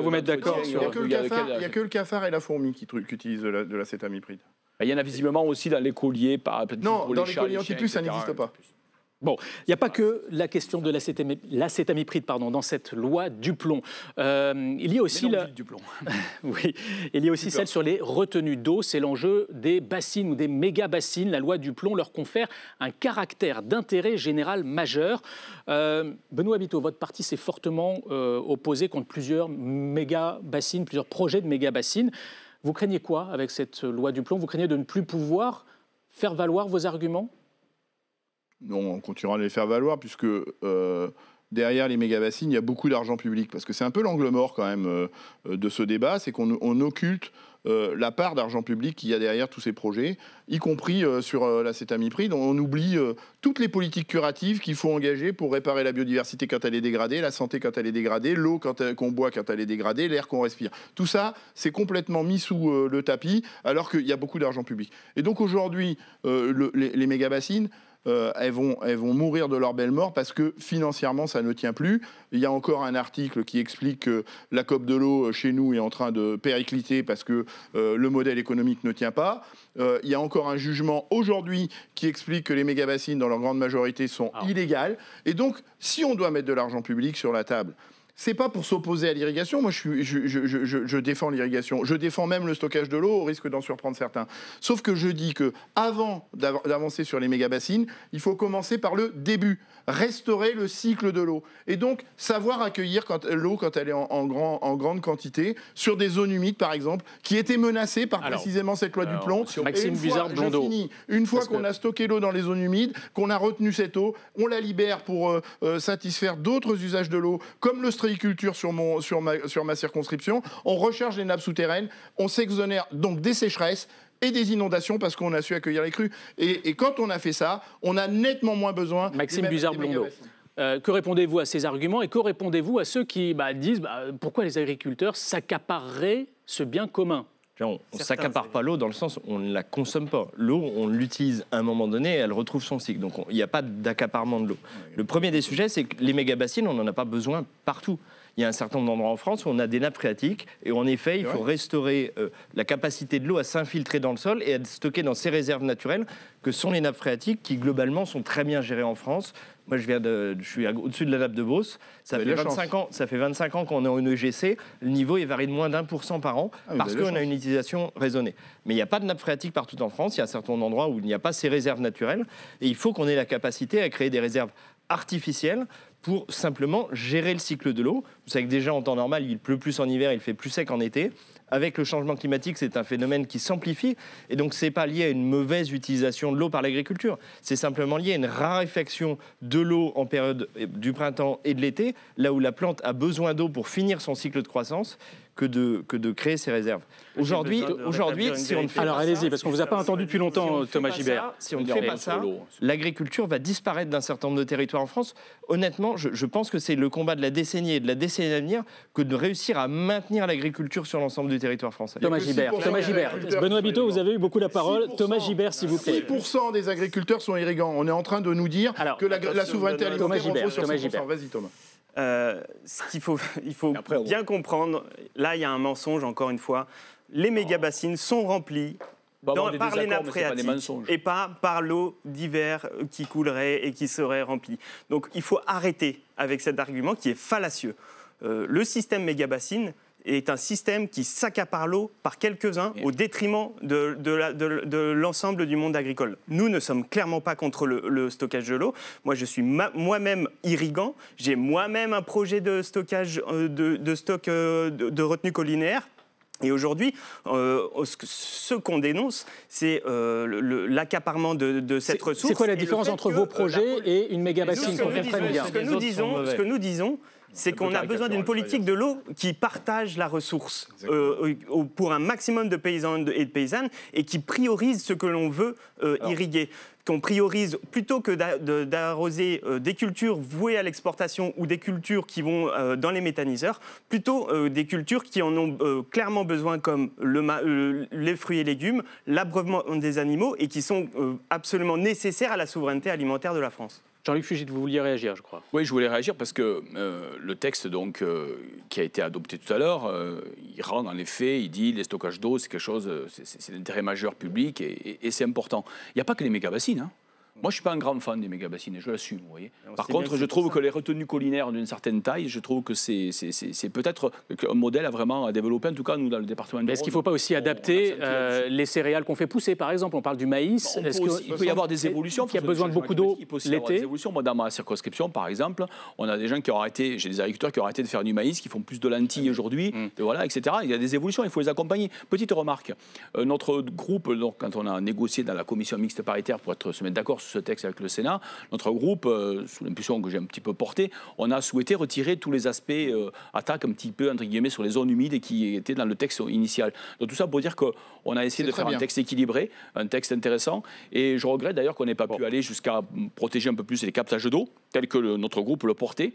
vous mettre d'accord sur... Il n'y a que le cafard et la fourmi qui utilisent de l'acétamipride. Il y en a visiblement aussi dans les colliers. Non, dans les colliers antipuces, ça n'existe pas. Bon, il n'y a pas que la question de l'acétamipride dans cette loi Duplon. Il y a aussi oui, il y a aussi celle sur les retenues d'eau. C'est l'enjeu des bassines ou des méga-bassines. La loi Duplon leur confère un caractère d'intérêt général majeur. Benoît Biteau, votre parti s'est fortement opposé contre plusieurs méga-bassines, plusieurs projets de méga-bassines. Vous craignez quoi avec cette loi Duplon? Vous craignez de ne plus pouvoir faire valoir vos arguments? Non, on continuera de les faire valoir puisque derrière les méga-bassines, il y a beaucoup d'argent public. Parce que c'est un peu l'angle mort quand même de ce débat, c'est qu'on occulte la part d'argent public qu'il y a derrière tous ces projets, y compris sur l'acétamipride. On oublie toutes les politiques curatives qu'il faut engager pour réparer la biodiversité quand elle est dégradée, la santé quand elle est dégradée, l'eau qu'on boit quand elle est dégradée, l'air qu'on respire. Tout ça, c'est complètement mis sous le tapis alors qu'il y a beaucoup d'argent public. Et donc aujourd'hui, les méga-bassines, elles vont mourir de leur belle mort parce que financièrement, ça ne tient plus. Il y a encore un article qui explique que la COP de l'eau chez nous est en train de péricliter parce que le modèle économique ne tient pas. Il y a encore un jugement aujourd'hui qui explique que les méga-bassines, dans leur grande majorité, sont illégales. Et donc, si on doit mettre de l'argent public sur la table, c'est pas pour s'opposer à l'irrigation. Moi, je défends l'irrigation. Je défends même le stockage de l'eau au risque d'en surprendre certains. Sauf que je dis que avant d'avancer sur les méga-bassines, il faut commencer par le début. Restaurer le cycle de l'eau. Et donc, savoir accueillir l'eau quand elle est en grande quantité, sur des zones humides, par exemple, qui étaient menacées par précisément cette loi Duplon. Maxime Buzard-Blondeau. Une fois qu'on a stocké l'eau dans les zones humides, qu'on a retenu cette eau, on la libère pour satisfaire d'autres usages de l'eau, comme l'ostréiculture sur ma circonscription. On recharge les nappes souterraines, on s'exonère donc des sécheresses et des inondations parce qu'on a su accueillir les crues. Et quand on a fait ça, on a nettement moins besoin... Maxime Buzard-Blondeau, que répondez-vous à ces arguments et que répondez-vous à ceux qui disent pourquoi les agriculteurs s'accapareraient ce bien commun? On ne s'accapare pas l'eau dans le sens où on ne la consomme pas. L'eau, on l'utilise à un moment donné et elle retrouve son cycle. Donc il n'y a pas d'accaparement de l'eau. Le premier des sujets, c'est que les méga-bassines, on n'en a pas besoin partout. il y a un certain nombre d'endroits en France où on a des nappes phréatiques et en effet, il faut restaurer la capacité de l'eau à s'infiltrer dans le sol et à stocker dans ces réserves naturelles que sont les nappes phréatiques qui, globalement, sont très bien gérées en France. Moi, je suis au-dessus de la nappe de Beauce. Ça fait 25 ans qu'on est en EGC. Le niveau, il varie de moins d'1% par an parce qu'on a une utilisation raisonnée. Mais il n'y a pas de nappe phréatique partout en France. Il y a un certain nombre d'endroits où il n'y a pas ces réserves naturelles. Et il faut qu'on ait la capacité à créer des réserves artificielles pour simplement gérer le cycle de l'eau. Vous savez que déjà, en temps normal, il pleut plus en hiver, il fait plus sec en été. Avec le changement climatique, c'est un phénomène qui s'amplifie. Et donc, ce n'est pas lié à une mauvaise utilisation de l'eau par l'agriculture. C'est simplement lié à une raréfaction de l'eau en période du printemps et de l'été, là où la plante a besoin d'eau pour finir son cycle de croissance, que de créer ces réserves. Aujourd'hui, si on ne fait alors allez-y, parce qu'on ne vous a pas entendu depuis longtemps, Thomas Gibert. Si on ne fait pas ça, l'agriculture va disparaître d'un certain nombre de territoires en France. Honnêtement, je pense que c'est le combat de la décennie et de la décennie à venir que de réussir à maintenir l'agriculture sur l'ensemble du territoire français. Thomas Gibert. Benoît Biteau, vous avez eu beaucoup la parole. Thomas Gibert, s'il vous plaît. 6% des agriculteurs sont irrigants. On est en train de nous dire que la souveraineté alimentaire repose sur 100%. Vas-y, Thomas. Il faut bien comprendre, là il y a un mensonge encore une fois, les méga-bassines sont remplies par les nappes phréatiques et pas par l'eau d'hiver qui coulerait et qui serait remplie. Donc il faut arrêter avec cet argument qui est fallacieux. Le système méga-bassine est un système qui s'accapare l'eau par quelques-uns au détriment de l'ensemble du monde agricole. Nous ne sommes clairement pas contre le stockage de l'eau. Moi, je suis moi-même irrigant. J'ai moi-même un projet de stockage de retenue collinaire. Et aujourd'hui, ce qu'on dénonce, c'est l'accaparement de cette ressource. C'est quoi la différence entre vos projets et une méga-bassine qu'on comprenne bien ? Ce que nous disons, c'est qu'on a besoin d'une politique de l'eau qui partage la ressource pour un maximum de paysans et de paysannes et qui priorise ce que l'on veut irriguer. Qu'on priorise, plutôt que d'arroser des cultures vouées à l'exportation ou des cultures qui vont dans les méthaniseurs, plutôt des cultures qui en ont clairement besoin, comme les fruits et légumes, l'abreuvement des animaux, et qui sont absolument nécessaires à la souveraineté alimentaire de la France. Jean-Luc Fugit, vous vouliez réagir, je crois. Oui, je voulais réagir parce que le texte donc, qui a été adopté tout à l'heure, il rend dans les faits, il dit les stockages d'eau, c'est quelque chose, c'est d'intérêt majeur public et c'est important. Il n'y a pas que les méga-bassines, hein. Moi, je ne suis pas un grand fan des méga-bassines, et je l'assume, vous voyez. Par contre, je trouve que les retenues collinaires d'une certaine taille, je trouve que c'est peut-être un modèle à vraiment développer, en tout cas, nous, dans le département de Est-ce qu'il ne faut pas aussi adapter les céréales qu'on fait pousser, par exemple? On parle du maïs. Il peut y avoir des évolutions. Qui a besoin de beaucoup d'eau l'été. Moi, dans ma circonscription, par exemple, on a des gens qui ont arrêté, j'ai des agriculteurs qui ont arrêté de faire du maïs, qui font plus de lentilles aujourd'hui, voilà, etc. Il y a des évolutions, il faut les accompagner. Petite remarque, notre groupe, donc, quand on a négocié dans la commission mixte paritaire pour se mettre d'accord sur ce texte avec le Sénat, notre groupe, sous l'impulsion que j'ai un petit peu portée, on a souhaité retirer tous les aspects attaques un petit peu, entre guillemets, sur les zones humides et qui étaient dans le texte initial. Donc tout ça pour dire qu'on a essayé de faire un texte équilibré, un texte intéressant, et je regrette d'ailleurs qu'on n'ait pas pu aller jusqu'à protéger un peu plus les captages d'eau, tel que notre groupe le portait,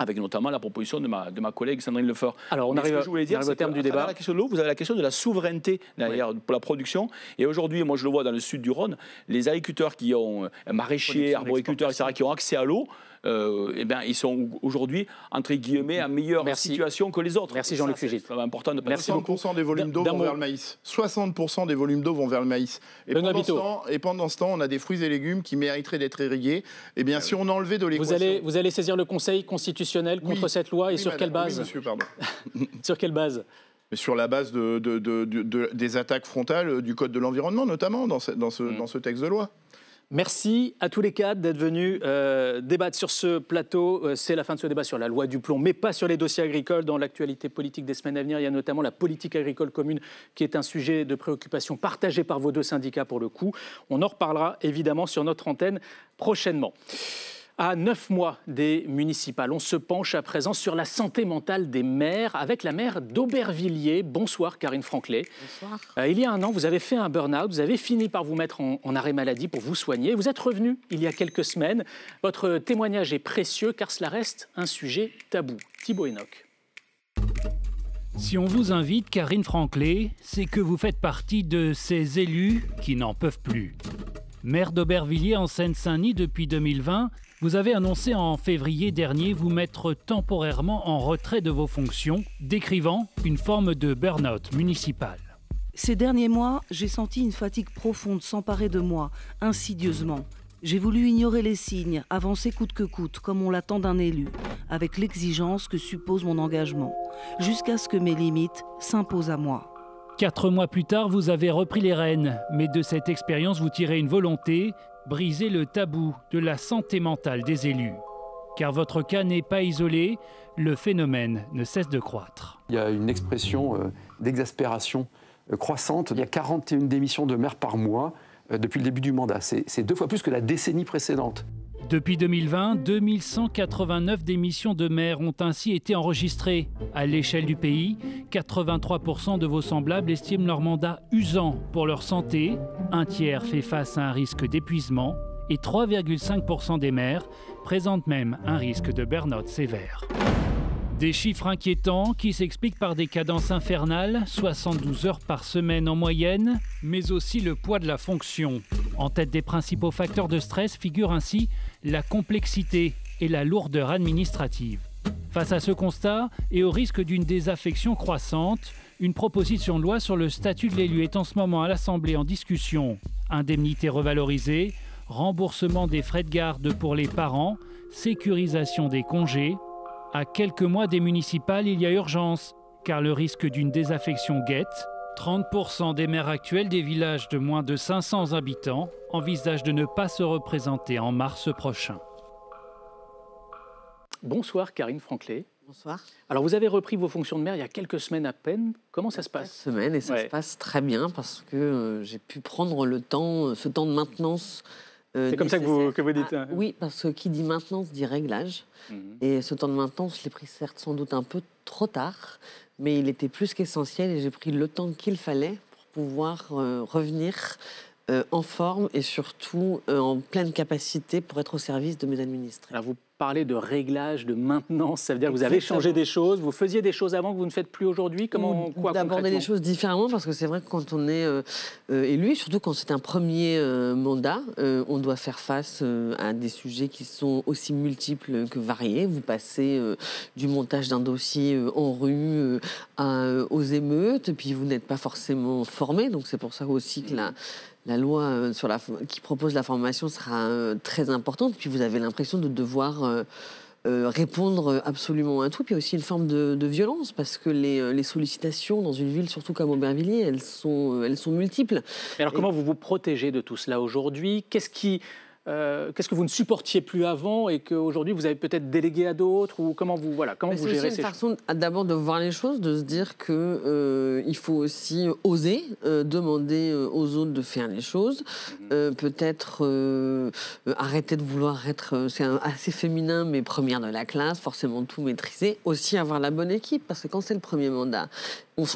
avec notamment la proposition de ma collègue Sandrine Lefort. Alors, on arrive au terme du débat. La question de l'eau, vous avez la question de la souveraineté derrière pour la production. Et aujourd'hui, moi je le vois dans le sud du Rhône, les agriculteurs qui ont maraîchers, arboriculteurs, etc., qui ont accès à l'eau, eh bien, ils sont aujourd'hui, entre guillemets, en meilleure situation que les autres. Merci Jean-Luc Fugit. C'est important de Merci beaucoup. 60% des volumes d'eau vont vers le maïs. 60% des volumes d'eau vont vers le maïs. Et pendant ce temps, on a des fruits et légumes qui mériteraient d'être irrigués. Eh bien, si on enlevait de l'équation... Vous allez saisir le Conseil constitutionnel contre cette loi, et sur quelle base? Oui, monsieur, pardon. Sur quelle base? Mais sur la base des attaques frontales du Code de l'environnement, notamment, dans ce texte de loi. Merci à tous les quatre d'être venus débattre sur ce plateau. C'est la fin de ce débat sur la loi du plomb, mais pas sur les dossiers agricoles. Dans l'actualité politique des semaines à venir, il y a notamment la politique agricole commune qui est un sujet de préoccupation partagé par vos deux syndicats pour le coup. On en reparlera évidemment sur notre antenne prochainement. À 9 mois des municipales, on se penche à présent sur la santé mentale des maires avec la maire d'Aubervilliers. Bonsoir Karine Franclet. Bonsoir. Il y a un an, vous avez fait un burn-out, vous avez fini par vous mettre en arrêt maladie pour vous soigner. Vous êtes revenu il y a quelques semaines. Votre témoignage est précieux car cela reste un sujet tabou. Thibaut Enoch. Si on vous invite, Karine Franclet, c'est que vous faites partie de ces élus qui n'en peuvent plus. Maire d'Aubervilliers en Seine-Saint-Denis depuis 2020, vous avez annoncé en février dernier vous mettre temporairement en retrait de vos fonctions, décrivant une forme de burn-out municipal. Ces derniers mois, j'ai senti une fatigue profonde s'emparer de moi, insidieusement. J'ai voulu ignorer les signes, avancer coûte que coûte, comme on l'attend d'un élu, avec l'exigence que suppose mon engagement, jusqu'à ce que mes limites s'imposent à moi. 4 mois plus tard, vous avez repris les rênes, mais de cette expérience, vous tirez une volonté, briser le tabou de la santé mentale des élus. Car votre cas n'est pas isolé, le phénomène ne cesse de croître. Il y a une expression d'exaspération croissante. Il y a 41 démissions de maires par mois depuis le début du mandat. C'est 2 fois plus que la décennie précédente. Depuis 2020, 2189 démissions de maires ont ainsi été enregistrées. À l'échelle du pays, 83% de vos semblables estiment leur mandat usant pour leur santé, un tiers fait face à un risque d'épuisement et 3,5% des maires présentent même un risque de burn-out sévère. Des chiffres inquiétants qui s'expliquent par des cadences infernales, 72 heures par semaine en moyenne, mais aussi le poids de la fonction. En tête des principaux facteurs de stress figurent ainsi la complexité et la lourdeur administrative. Face à ce constat et au risque d'une désaffection croissante, une proposition de loi sur le statut de l'élu est en ce moment à l'Assemblée en discussion. Indemnité revalorisée, remboursement des frais de garde pour les parents, sécurisation des congés. À quelques mois des municipales, il y a urgence, car le risque d'une désaffection guette. 30% des maires actuels des villages de moins de 500 habitants envisagent de ne pas se représenter en mars prochain. Bonsoir Karine Franclet. Bonsoir. Alors vous avez repris vos fonctions de maire il y a quelques semaines à peine. Comment ça se passe? Semaines, et ça se passe très bien parce que j'ai pu prendre le temps, ce temps de maintenance. C'est comme ça que vous dites. Oui, parce que qui dit maintenance dit réglage. Et ce temps de maintenance, je l'ai pris certes sans doute un peu trop tard, mais il était plus qu'essentiel et j'ai pris le temps qu'il fallait pour pouvoir revenir en forme et surtout en pleine capacité pour être au service de mes administrés. Alors vous parlez de réglage, de maintenance, ça veut dire que vous avez changé des choses, vous faisiez des choses avant que vous ne faites plus aujourd'hui. Comment, quoi d'aborder les choses différemment, parce que c'est vrai que quand on est élu, surtout quand c'est un premier mandat, on doit faire face à des sujets qui sont aussi multiples que variés. Vous passez du montage d'un dossier en rue aux émeutes, puis vous n'êtes pas forcément formé, donc c'est pour ça aussi que la loi qui propose la formation sera très importante. Puis vous avez l'impression de devoir répondre absolument à tout. Puis aussi une forme de violence, parce que les sollicitations dans une ville, surtout comme Aubervilliers, elles sont multiples. Mais alors comment vous vous protégez de tout cela aujourd'hui? Qu'est-ce que vous ne supportiez plus avant et qu'aujourd'hui vous avez peut-être délégué à d'autres, ou comment vous gérez ces choses? C'est une façon d'abord de voir les choses, de se dire que il faut aussi oser demander aux autres de faire les choses, peut-être arrêter de vouloir être, c'est assez féminin, mais première de la classe, forcément tout maîtriser, aussi avoir la bonne équipe, parce que quand c'est le premier mandat,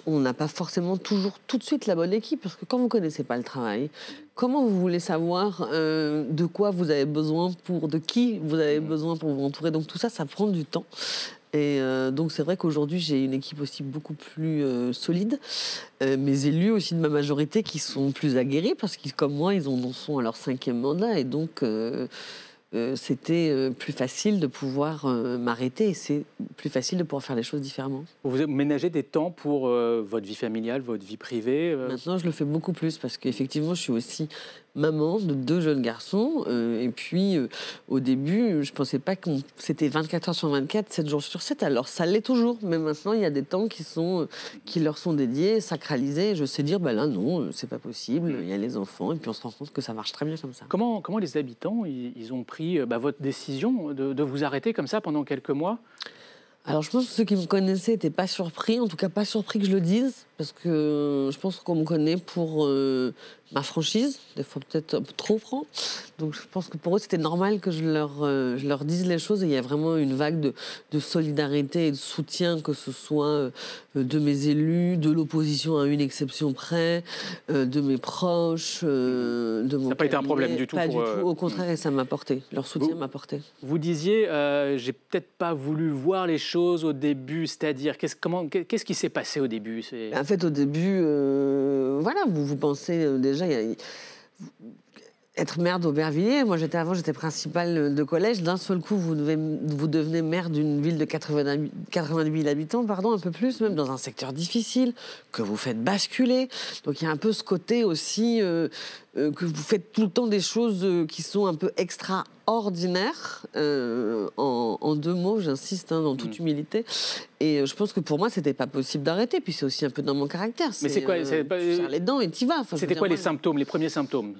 on n'a pas forcément toujours tout de suite la bonne équipe, parce que quand vous ne connaissez pas le travail, comment vous voulez savoir de quoi vous avez besoin, de qui vous avez besoin pour vous entourer? Donc tout ça, ça prend du temps. Et donc c'est vrai qu'aujourd'hui, j'ai une équipe aussi beaucoup plus solide. Mes élus aussi de ma majorité qui sont plus aguerris, parce qu'ils, comme moi, ils en sont à leur 5e mandat. Et donc c'était plus facile de pouvoir m'arrêter, et c'est plus facile de pouvoir faire les choses différemment. Vous ménagez des temps pour votre vie familiale, votre vie privée? Maintenant, je le fais beaucoup plus, parce qu'effectivement, je suis aussi maman de 2 jeunes garçons. Et puis, au début, je ne pensais pas que c'était 24 heures sur 24, 7 jours sur 7. Alors, ça l'est toujours. Mais maintenant, il y a des temps qui leur sont dédiés, sacralisés. Et je sais dire, là, non, c'est pas possible. Il y a les enfants. Et puis, on se rend compte que ça marche très bien comme ça. Comment les habitants, ils ont pris votre décision de vous arrêter comme ça pendant quelques mois? Alors, je pense que ceux qui me connaissaient n'étaient pas surpris, en tout cas pas surpris que je le dise, parce que je pense qu'on me connaît pour ma franchise, des fois peut-être un peu trop franc. Donc, je pense que pour eux, c'était normal que je leur dise les choses. Et il y a vraiment une vague de solidarité et de soutien, que ce soit de mes élus, de l'opposition à une exception près, de mes proches, de mon cabinet. Ça n'a pas été un problème du tout? Pas du tout, au contraire, et ça m'a porté. Leur soutien m'a porté. Vous disiez, j'ai peut-être pas voulu voir les choses au début, c'est-à-dire, qu'est-ce qui s'est passé au début? En fait, au début, voilà, vous pensez déjà, être maire d'Aubervilliers, moi avant j'étais principale de collège, d'un seul coup vous devenez maire d'une ville de 80 000 habitants, un peu plus, même dans un secteur difficile, que vous faites basculer. Donc il y a un peu ce côté aussi que vous faites tout le temps des choses qui sont un peu extraordinaires. En 2 mots, j'insiste, dans toute humilité. Et je pense que pour moi, c'était pas possible d'arrêter. Puis c'est aussi un peu dans mon caractère. Mais c'est quoi tu serres les dents et t'y vas. C'était quoi les symptômes, les premiers symptômes?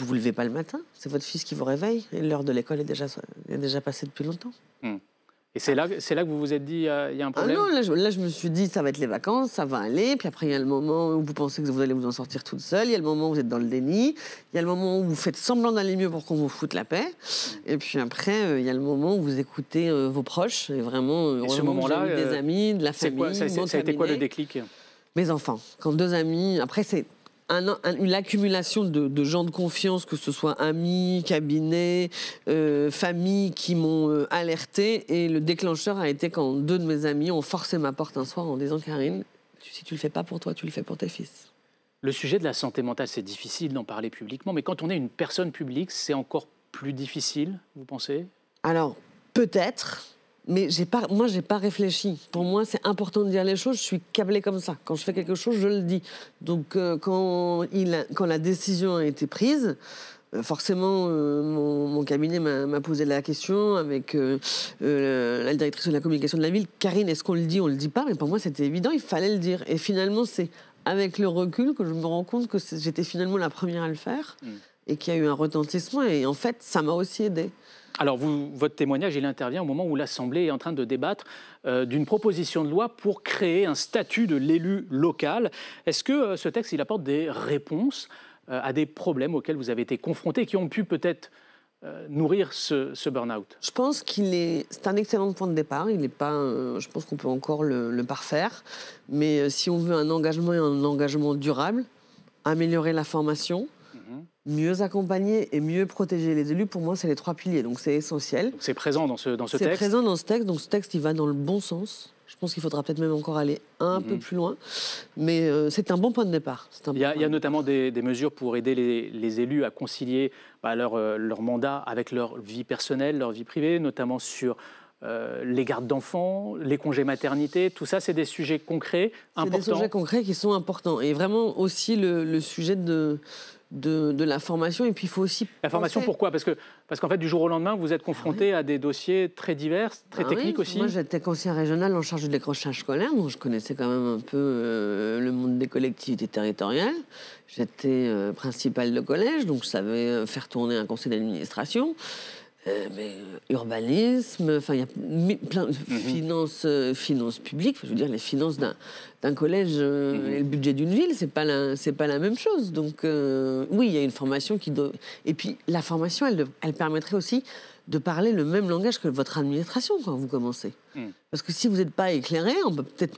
Vous levez pas le matin, c'est votre fils qui vous réveille. Et l'heure de l'école est déjà passée depuis longtemps. Et c'est là que vous vous êtes dit, il y a un problème? Ah non, là, je me suis dit, ça va être les vacances, ça va aller. Puis après, il y a le moment où vous pensez que vous allez vous en sortir toute seule. Il y a le moment où vous êtes dans le déni. Il y a le moment où vous faites semblant d'aller mieux pour qu'on vous foute la paix. Et puis après, il y a le moment où vous écoutez vos proches. Et vraiment, et ce moment-là, des amis, de la famille. Ça a été quoi le déclic? Mes enfants. Quand 2 amis... Après, c'est une accumulation de gens de confiance, que ce soit amis, cabinet, famille, qui m'ont alerté. Et le déclencheur a été quand 2 de mes amis ont forcé ma porte un soir en disant « Karine, si tu le fais pas pour toi, tu le fais pour tes fils ». Le sujet de la santé mentale, c'est difficile d'en parler publiquement, mais quand on est une personne publique, c'est encore plus difficile, vous pensez? Alors, peut-être... Mais moi, j'ai pas réfléchi. Pour moi, c'est important de dire les choses. Je suis câblée comme ça. Quand je fais quelque chose, je le dis. Donc, quand la décision a été prise, forcément, mon cabinet m'a posé la question avec la directrice de la communication de la ville. Karine, est-ce qu'on le dit, on le dit pas? Mais pour moi, c'était évident. Il fallait le dire. Et finalement, c'est avec le recul que je me rends compte que j'étais finalement la première à le faire et qu'il y a eu un retentissement. Et en fait, ça m'a aussi aidée. Alors, votre témoignage, il intervient au moment où l'Assemblée est en train de débattre d'une proposition de loi pour créer un statut de l'élu local. Est-ce que ce texte, il apporte des réponses à des problèmes auxquels vous avez été confrontés, qui ont pu peut-être nourrir ce burn-out? Je pense c'est un excellent point de départ. Il n'est pas, je pense qu'on peut encore le parfaire. Mais si on veut un engagement durable, améliorer la formation, mieux accompagner et mieux protéger les élus, pour moi, c'est les 3 piliers. Donc, c'est essentiel. C'est présent dans ce texte? C'est présent dans ce texte. Donc, ce texte, il va dans le bon sens. Je pense qu'il faudra peut-être même encore aller un peu plus loin. Mais c'est un bon point de départ. Il y a notamment des mesures pour aider les élus à concilier leur mandat avec leur vie personnelle, leur vie privée, notamment sur les gardes d'enfants, les congés maternité. Tout ça, c'est des sujets concrets, importants. C'est des sujets concrets qui sont importants. Et vraiment aussi le sujet de la formation. Et puis il faut aussi la formation, pourquoi? Parce qu'en fait, du jour au lendemain, vous êtes confronté à des dossiers très divers, très techniques aussi. Moi, j'étais conseillère régionale en charge du décrochage scolaire, donc je connaissais quand même un peu le monde des collectivités territoriales. J'étais principale de collège, donc je savais faire tourner un conseil d'administration. Mais urbanisme, enfin il y a plein de finances publiques. Je veux dire, les finances d'un collège et le budget d'une ville, c'est pas la même chose. Donc oui, il y a une formation qui doit. Et puis la formation, elle permettrait aussi de parler le même langage que votre administration quand vous commencez. Parce que si vous n'êtes pas éclairé,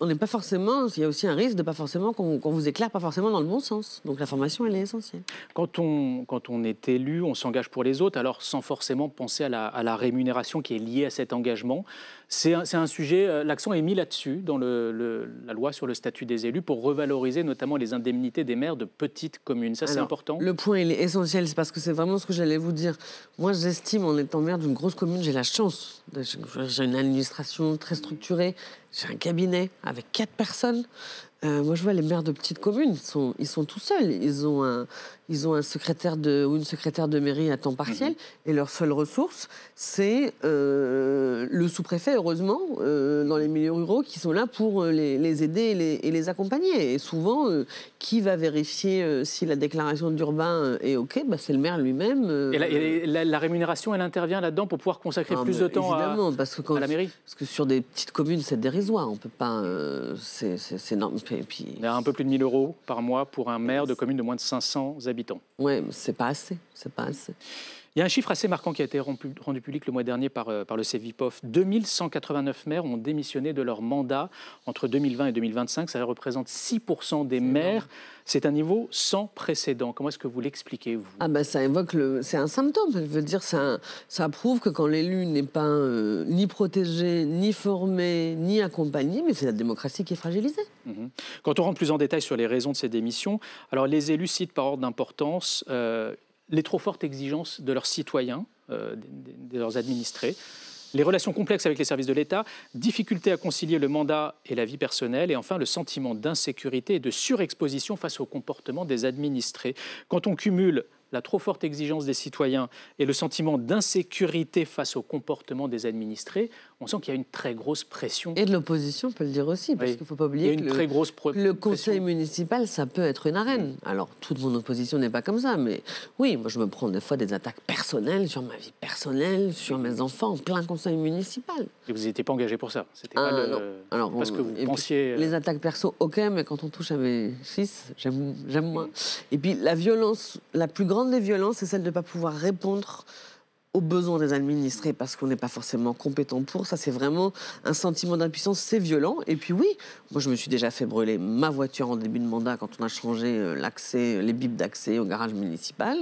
on n'est pas forcément. Il y a aussi un risque de pas forcément qu'on vous éclaire pas forcément dans le bon sens. Donc la formation, elle est essentielle. Quand on est élu, on s'engage pour les autres, alors sans forcément penser à la rémunération qui est liée à cet engagement. C'est un sujet. L'accent est mis là-dessus dans la loi sur le statut des élus pour revaloriser notamment les indemnités des maires de petites communes. Ça, c'est important. Le point, il est essentiel, c'est parce que c'est vraiment ce que j'allais vous dire. Moi, j'estime, en étant maire d'une grosse commune, j'ai la chance. J'ai une administration très structurée, j'ai un cabinet avec 4 personnes. Moi, je vois les maires de petites communes, ils sont tout seuls. Ils ont un secrétaire ou une secrétaire de mairie à temps partiel, et leur seule ressource, c'est le sous-préfet, heureusement, dans les milieux ruraux, qui sont là pour les aider et les accompagner. Et souvent, qui va vérifier si la déclaration d'urbain est OK? C'est le maire lui-même. Et la rémunération, elle intervient là-dedans pour pouvoir consacrer plus de temps à la mairie? Parce que sur des petites communes, c'est dérisoire. On peut pas... c'est énorme. Puis... Il y a un peu plus de 1 000 € par mois pour un maire de commune de moins de 500 habitants. Oui, c'est pas assez. Il y a un chiffre assez marquant qui a été rendu public le mois dernier par le CEVIPOF. 2189 maires ont démissionné de leur mandat entre 2020 et 2025. Ça représente 6% des maires. C'est un niveau sans précédent. Comment est-ce que vous l'expliquez, vous? Ça évoque c'est un symptôme. Je veux dire, ça prouve que quand l'élu n'est pas ni protégé, ni formé, ni accompagné, mais c'est la démocratie qui est fragilisée. Quand on rentre plus en détail sur les raisons de ces démissions, alors les élus citent par ordre d'importance les trop fortes exigences de leurs citoyens, de leurs administrés, les relations complexes avec les services de l'État, difficulté à concilier le mandat et la vie personnelle, et enfin le sentiment d'insécurité et de surexposition face au comportement des administrés. Quand on cumule la trop forte exigence des citoyens et le sentiment d'insécurité face au comportement des administrés, on sent qu'il y a une très grosse pression. Et de l'opposition, on peut le dire aussi, parce qu'il ne faut pas oublier que le conseil municipal, ça peut être une arène. Alors, toute mon opposition n'est pas comme ça, mais oui, moi je me prends des fois des attaques personnelles sur ma vie personnelle, sur mes enfants, en plein conseil municipal. Et vous n'étiez pas engagé pour ça? C'était pas Alors, parce que vous pensiez... Les attaques perso, ok, mais quand on touche à mes fils, j'aime moins. Et puis la violence, la plus grande des violences, c'est celle de ne pas pouvoir répondre aux besoins des administrés parce qu'on n'est pas forcément compétent pour. Ça, c'est vraiment un sentiment d'impuissance, c'est violent. Et puis oui, moi, je me suis déjà fait brûler ma voiture en début de mandat quand on a changé les bips d'accès au garage municipal.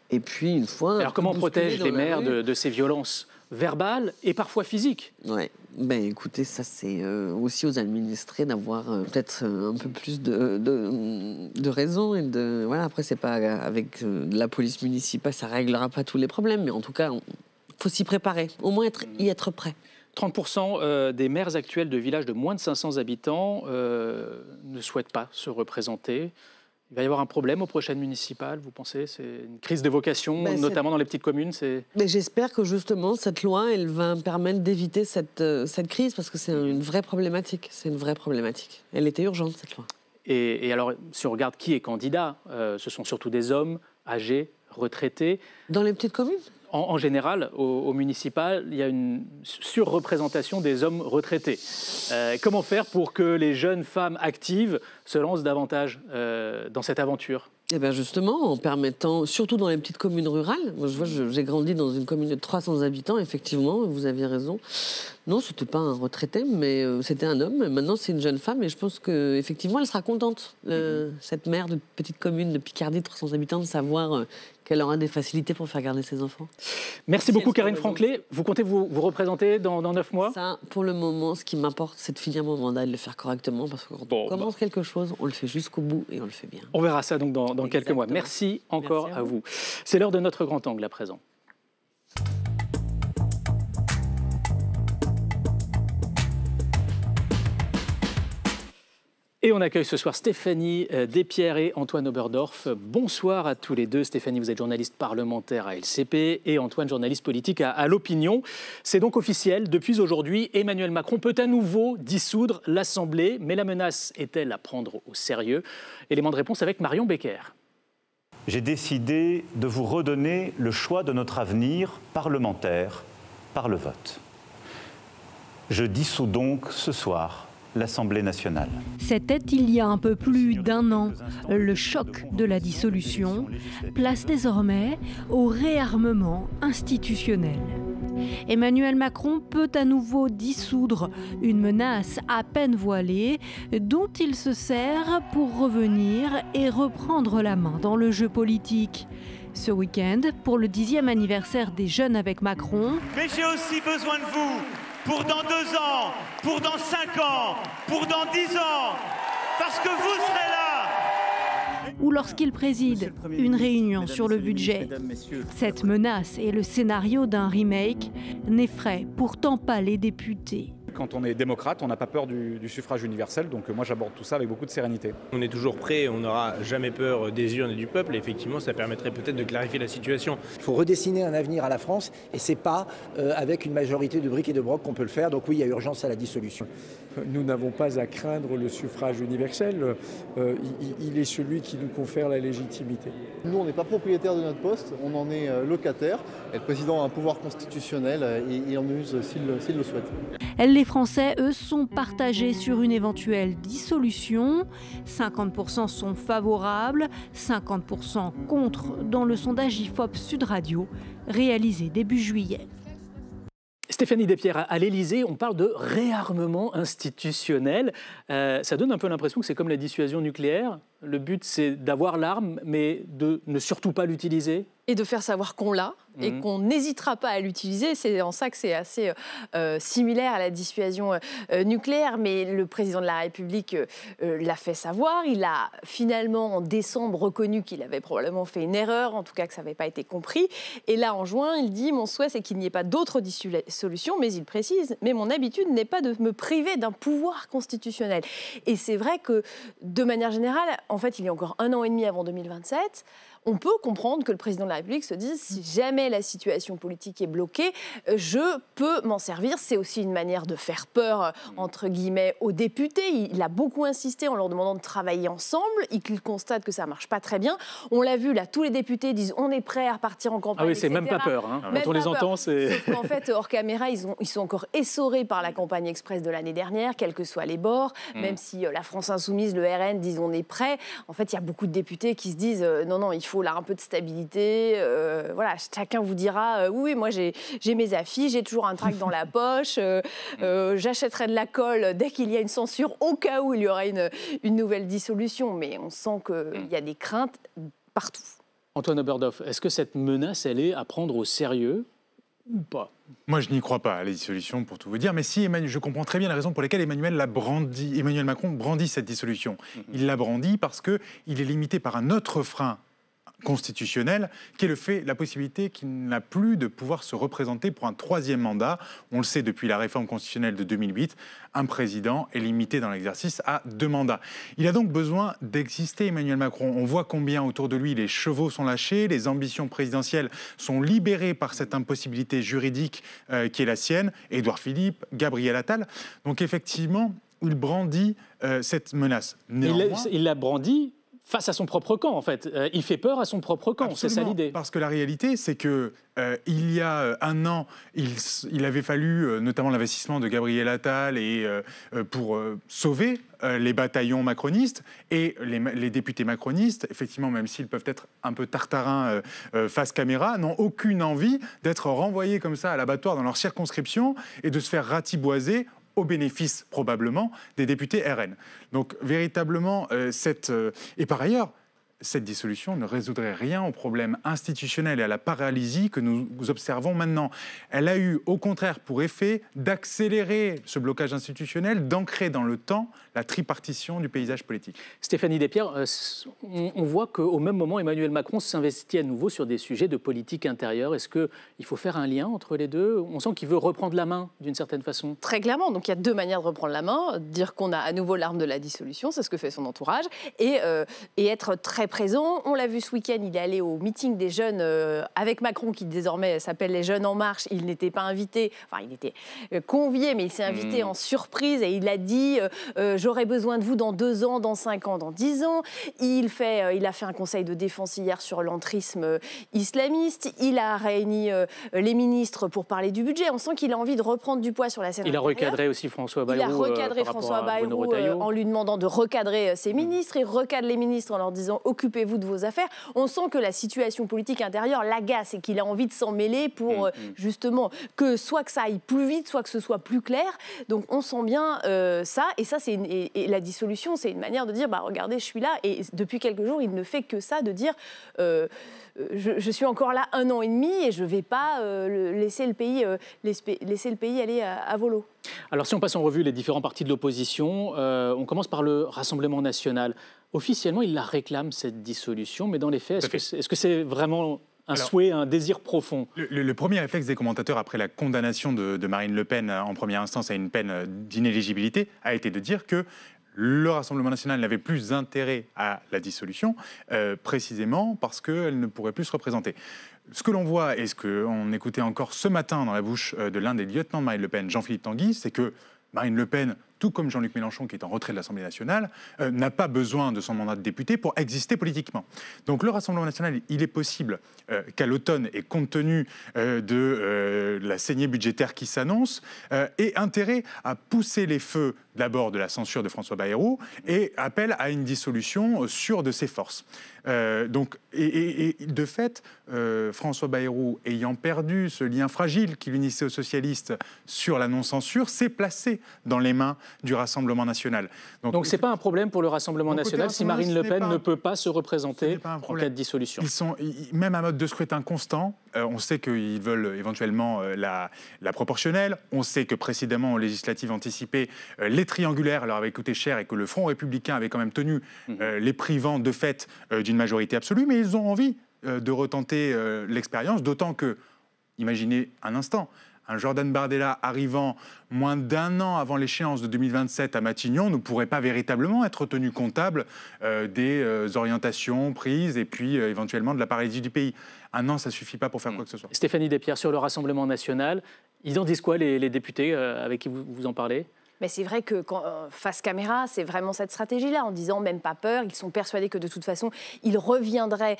Et puis, une fois... Alors, comment on protège les maires de ces violences verbales et parfois physiques? Ouais. Ben, écoutez, ça c'est aussi aux administrés d'avoir peut-être un peu plus de raison et de voilà. Après, c'est pas avec de la police municipale, ça réglera pas tous les problèmes, mais en tout cas, faut s'y préparer, au moins y être prêt. 30% des maires actuels de villages de moins de 500 habitants ne souhaitent pas se représenter. Il va y avoir un problème aux prochaines municipales, vous pensez? C'est une crise de vocation, notamment dans les petites communes. Mais j'espère que justement, cette loi, elle va permettre d'éviter cette crise, parce que c'est une vraie problématique. C'est une vraie problématique. Elle était urgente, cette loi. Et alors, si on regarde qui est candidat, ce sont surtout des hommes âgés, retraités. Dans les petites communes? En général, au municipal, il y a une surreprésentation des hommes retraités. Comment faire pour que les jeunes femmes actives se lancent davantage dans cette aventure? Eh bien justement, en permettant, surtout dans les petites communes rurales, moi j'ai grandi dans une commune de 300 habitants, effectivement, vous aviez raison. Non, c'était pas un retraité, mais c'était un homme. Maintenant, c'est une jeune femme, et je pense qu'effectivement, elle sera contente, cette mère de petite commune de Picardie, 300 habitants, de savoir qu'elle aura des facilités pour faire garder ses enfants. Merci beaucoup, Karine Franclet. Vous comptez vous représenter dans 9 mois? Ça, pour le moment, ce qui m'importe, c'est de finir mon mandat et de le faire correctement, parce que quand on commence quelque chose, on le fait jusqu'au bout et on le fait bien. On verra ça donc dans quelques mois. Merci encore à vous. C'est l'heure de notre grand angle à présent. Et on accueille ce soir Stéphanie Despierres et Antoine Oberdorf. Bonsoir à tous les deux. Stéphanie, vous êtes journaliste parlementaire à LCP et Antoine, journaliste politique à l'Opinion. C'est donc officiel. Depuis aujourd'hui, Emmanuel Macron peut à nouveau dissoudre l'Assemblée. Mais la menace est-elle à prendre au sérieux? Élément de réponse avec Marion Becker. J'ai décidé de vous redonner le choix de notre avenir parlementaire par le vote. Je dissous donc ce soir l'Assemblée nationale. C'était il y a un peu plus d'un an. Le choc de la dissolution place désormais au réarmement institutionnel. Emmanuel Macron peut à nouveau dissoudre une menace à peine voilée dont il se sert pour revenir et reprendre la main dans le jeu politique. Ce week-end, pour le 10e anniversaire des Jeunes avec Macron. Mais j'ai aussi besoin de vous pour dans 2 ans, pour dans 5 ans, pour dans 10 ans, parce que vous serez là. Ou lorsqu'il préside une réunion sur le budget. Cette menace et le scénario d'un remake n'effraient pourtant pas les députés. Quand on est démocrate, on n'a pas peur du suffrage universel, donc moi j'aborde tout ça avec beaucoup de sérénité. On est toujours prêt, on n'aura jamais peur des urnes et du peuple, et effectivement ça permettrait peut-être de clarifier la situation. Il faut redessiner un avenir à la France, et c'est pas avec une majorité de briques et de brocs qu'on peut le faire, donc oui, il y a urgence à la dissolution. Nous n'avons pas à craindre le suffrage universel, il est celui qui nous confère la légitimité. Nous, on n'est pas propriétaire de notre poste, on en est locataire, et le président a un pouvoir constitutionnel et il en use s'il le souhaite. Les Français, eux, sont partagés sur une éventuelle dissolution. 50% sont favorables, 50% contre dans le sondage IFOP Sud Radio, réalisé début juillet. Stéphanie Despierres, à l'Élysée, on parle de réarmement institutionnel. Ça donne un peu l'impression que c'est comme la dissuasion nucléaire. Le but, c'est d'avoir l'arme, mais de ne surtout pas l'utiliser. Et de faire savoir qu'on l'a et qu'on n'hésitera pas à l'utiliser. C'est en ça que c'est assez similaire à la dissuasion nucléaire. Mais le président de la République l'a fait savoir. Il a finalement, en décembre, reconnu qu'il avait probablement fait une erreur, en tout cas que ça n'avait pas été compris. Et là, en juin, il dit « Mon souhait, c'est qu'il n'y ait pas d'autre solution », mais il précise « Mais mon habitude n'est pas de me priver d'un pouvoir constitutionnel ». Et c'est vrai que, de manière générale, en fait, il y a encore 1 an et demi avant 2027, on peut comprendre que le président de la République se dise si jamais la situation politique est bloquée, je peux m'en servir. C'est aussi une manière de faire peur, entre guillemets, aux députés. Il a beaucoup insisté en leur demandant de travailler ensemble. Il constate que ça ne marche pas très bien. On l'a vu, là, tous les députés disent on est prêts à repartir en campagne. Ah oui, c'est etc. même pas peur. Hein. Quand on les entend, c'est. Sauf qu'en fait, hors caméra, ils sont encore essorés par la campagne express de l'année dernière, quels que soient les bords. Même si la France Insoumise, le RN disent on est prêts. En fait, il y a beaucoup de députés qui se disent non, il faut là un peu de stabilité. Voilà, chacun vous dira oui, moi j'ai mes affiches, j'ai toujours un tract dans la poche, j'achèterai de la colle dès qu'il y a une censure au cas où il y aura une nouvelle dissolution. Mais on sent qu'il y a des craintes partout. Antoine Oberhof, est-ce que cette menace, elle est à prendre au sérieux ou pas? Moi, je n'y crois pas à la dissolution, pour tout vous dire. Mais si, je comprends très bien la raison pour laquelle Emmanuel Macron brandit cette dissolution. Il l'a brandit parce qu'il est limité par un autre frein constitutionnel, qui est la possibilité qu'il n'a plus de pouvoir se représenter pour un 3e mandat. On le sait depuis la réforme constitutionnelle de 2008, un président est limité dans l'exercice à 2 mandats. Il a donc besoin d'exister, Emmanuel Macron. On voit combien autour de lui les chevaux sont lâchés, les ambitions présidentielles sont libérées par cette impossibilité juridique qui est la sienne. Édouard Philippe, Gabriel Attal. Donc effectivement, il brandit cette menace. Il l'a brandi face à son propre camp, en fait. Il fait peur à son propre camp, c'est ça l'idée. Parce que la réalité, c'est que il y a 1 an, il avait fallu, notamment l'investissement de Gabriel Attal, pour sauver les bataillons macronistes. Et les députés macronistes, effectivement, même s'ils peuvent être un peu tartarins face caméra, n'ont aucune envie d'être renvoyés comme ça à l'abattoir dans leur circonscription et de se faire ratiboiser au bénéfice probablement des députés RN. Donc véritablement, et par ailleurs, cette dissolution ne résoudrait rien aux problèmes institutionnels et à la paralysie que nous observons maintenant. Elle a eu au contraire pour effet d'accélérer ce blocage institutionnel, d'ancrer dans le temps la tripartition du paysage politique. Stéphanie Despierres, on voit qu'au même moment, Emmanuel Macron s'investit à nouveau sur des sujets de politique intérieure. Est-ce qu'il faut faire un lien entre les deux? On sent qu'il veut reprendre la main d'une certaine façon. Très clairement, donc il y a 2 manières de reprendre la main. Dire qu'on a à nouveau l'arme de la dissolution, c'est ce que fait son entourage, et être très présent. On l'a vu ce week-end, il est allé au meeting des jeunes avec Macron, qui désormais s'appelle les Jeunes en Marche. Il n'était pas invité, enfin il était convié, mais il s'est invité en surprise et il a dit j'aurai besoin de vous dans 2 ans, dans 5 ans, dans 10 ans. Il a fait un conseil de défense hier sur l'entrisme islamiste. Il a réuni les ministres pour parler du budget. On sent qu'il a envie de reprendre du poids sur la scène. Il a recadré aussi François Bayrou. Il a recadré François Bayrou en lui demandant de recadrer ses ministres. Il recadre les ministres en leur disant occupez-vous de vos affaires. On sent que la situation politique intérieure l'agace et qu'il a envie de s'en mêler pour justement que soit que ça aille plus vite, soit que ce soit plus clair. Donc on sent bien ça. Et ça, et la dissolution, c'est une manière de dire regardez, je suis là. Et depuis quelques jours, il ne fait que ça, de dire je suis encore là 1 an et demi et je ne vais pas laisser le pays aller à volo. Alors si on passe en revue les différents partis de l'opposition, on commence par le Rassemblement national. Officiellement, il la réclame, cette dissolution, mais dans les faits, est-ce que c'est vraiment un souhait, un désir profond? Le premier réflexe des commentateurs après la condamnation de Marine Le Pen en première instance à une peine d'inéligibilité a été de dire que le Rassemblement national n'avait plus intérêt à la dissolution, précisément parce qu'elle ne pourrait plus se représenter. Ce que l'on voit et ce qu'on écoutait encore ce matin dans la bouche de l'un des lieutenants de Marine Le Pen, Jean-Philippe Tanguy, c'est que Marine Le Pen, tout comme Jean-Luc Mélenchon, qui est en retrait de l'Assemblée nationale, n'a pas besoin de son mandat de député pour exister politiquement. Donc le Rassemblement national, il est possible qu'à l'automne, et compte tenu de la saignée budgétaire qui s'annonce, ait intérêt à pousser les feux d'abord de la censure de François Bayrou et appelle à une dissolution sûre de ses forces. Et de fait, François Bayrou, ayant perdu ce lien fragile qui l'unissait aux socialistes sur la non-censure, s'est placé dans les mains du Rassemblement national. Donc ce n'est pas un problème pour le Rassemblement national si Marine Le Pen ne peut pas se représenter en cas de dissolution. Même un mode de scrutin constant. On sait qu'ils veulent éventuellement la proportionnelle. On sait que précédemment, aux législatives anticipées, les triangulaires leur avaient coûté cher et que le Front républicain avait quand même tenu les privant de fait d'une majorité absolue. Mais ils ont envie de retenter l'expérience, d'autant que, imaginez un instant, un Jordan Bardella arrivant moins d'1 an avant l'échéance de 2027 à Matignon ne pourrait pas véritablement être tenu comptable des orientations prises et puis éventuellement de la paralysie du pays. 1 an, ça ne suffit pas pour faire quoi que ce soit. Stéphanie Despierres, sur le Rassemblement national, ils en disent quoi les députés avec qui vous en parlez ? Mais c'est vrai que face caméra, c'est vraiment cette stratégie-là, en disant même pas peur. Ils sont persuadés que de toute façon, ils reviendraient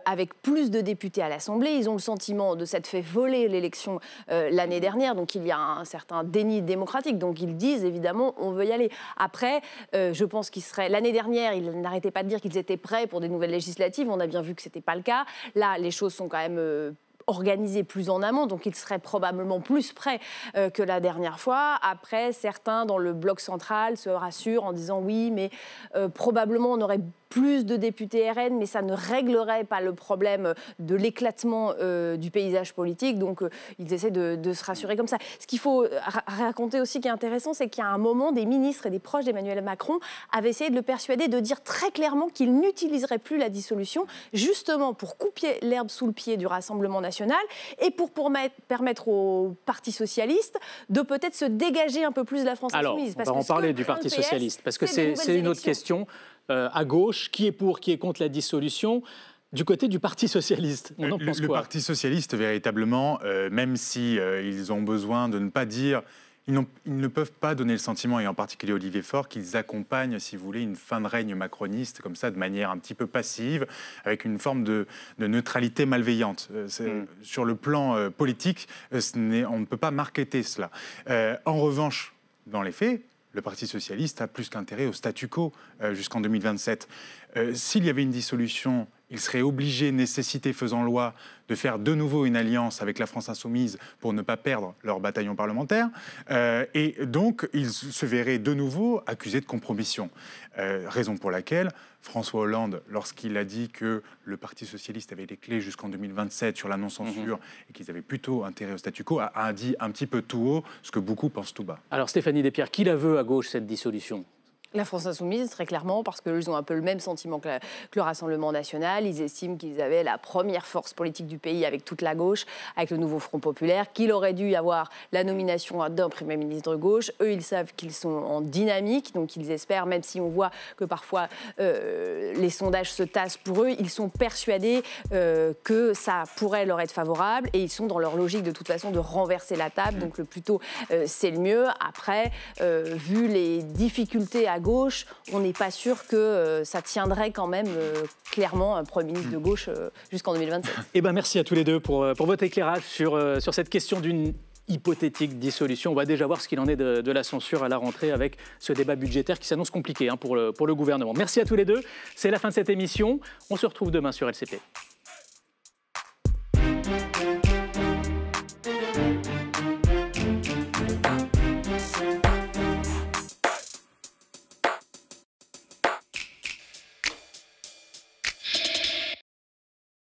avec plus de députés à l'Assemblée. Ils ont le sentiment de s'être fait voler l'élection l'année dernière. Donc il y a un certain déni démocratique. Donc ils disent évidemment, on veut y aller. Après, je pense qu'ils seraient... L'année dernière, ils n'arrêtaient pas de dire qu'ils étaient prêts pour des nouvelles législatives. On a bien vu que ce n'était pas le cas. Là, les choses sont quand même... organisé plus en amont, donc il serait probablement plus prêt que la dernière fois. Après, certains dans le bloc central se rassurent en disant oui, mais probablement on aurait plus de députés RN, mais ça ne réglerait pas le problème de l'éclatement du paysage politique. Donc, ils essaient de se rassurer comme ça. Ce qu'il faut raconter aussi qui est intéressant, c'est qu'il y a un moment, des ministres et des proches d'Emmanuel Macron avaient essayé de le persuader de dire très clairement qu'il n'utiliserait plus la dissolution, justement pour couper l'herbe sous le pied du Rassemblement national et pour permettre au Parti socialiste de peut-être se dégager un peu plus de la France insoumise. Alors, on va en parler du Parti socialiste, parce que c'est une autre question. À gauche, qui est pour, qui est contre la dissolution, du côté du Parti socialiste. On en pense quoi ? Le Parti socialiste, véritablement, même si ils ont besoin de ne pas dire... Ils ne peuvent pas donner le sentiment, et en particulier Olivier Faure, qu'ils accompagnent, si vous voulez, une fin de règne macroniste, comme ça, de manière un petit peu passive, avec une forme de neutralité malveillante. Sur le plan politique, on ne peut pas marketer cela. En revanche, dans les faits, le Parti socialiste a plus qu'intérêt au statu quo jusqu'en 2027. S'il y avait une dissolution, il serait obligé, nécessité faisant loi, de faire de nouveau une alliance avec la France insoumise pour ne pas perdre leur bataillon parlementaire. Et donc, ils se verraient de nouveau accusés de compromission. Raison pour laquelle François Hollande, lorsqu'il a dit que le Parti socialiste avait les clés jusqu'en 2027 sur la non-censure et qu'ils avaient plutôt intérêt au statu quo, a dit un petit peu tout haut ce que beaucoup pensent tout bas. Alors Stéphanie Despierres, qui la veut à gauche, cette dissolution ? La France insoumise, très clairement, parce qu'ils ont un peu le même sentiment que le Rassemblement national. Ils estiment qu'ils avaient la première force politique du pays avec toute la gauche, avec le nouveau Front populaire, qu'il aurait dû y avoir la nomination d'un Premier ministre de gauche. Eux, ils savent qu'ils sont en dynamique, donc ils espèrent, même si on voit que parfois les sondages se tassent pour eux, ils sont persuadés que ça pourrait leur être favorable et ils sont dans leur logique de toute façon de renverser la table. Donc le plus tôt, c'est le mieux. Après, vu les difficultés à gauche, on n'est pas sûr que ça tiendrait quand même clairement un Premier ministre de gauche jusqu'en 2027. Eh ben, merci à tous les deux pour votre éclairage sur cette question d'une hypothétique dissolution. On va déjà voir ce qu'il en est de la censure à la rentrée avec ce débat budgétaire qui s'annonce compliqué pour le gouvernement. Merci à tous les deux. C'est la fin de cette émission. On se retrouve demain sur LCP.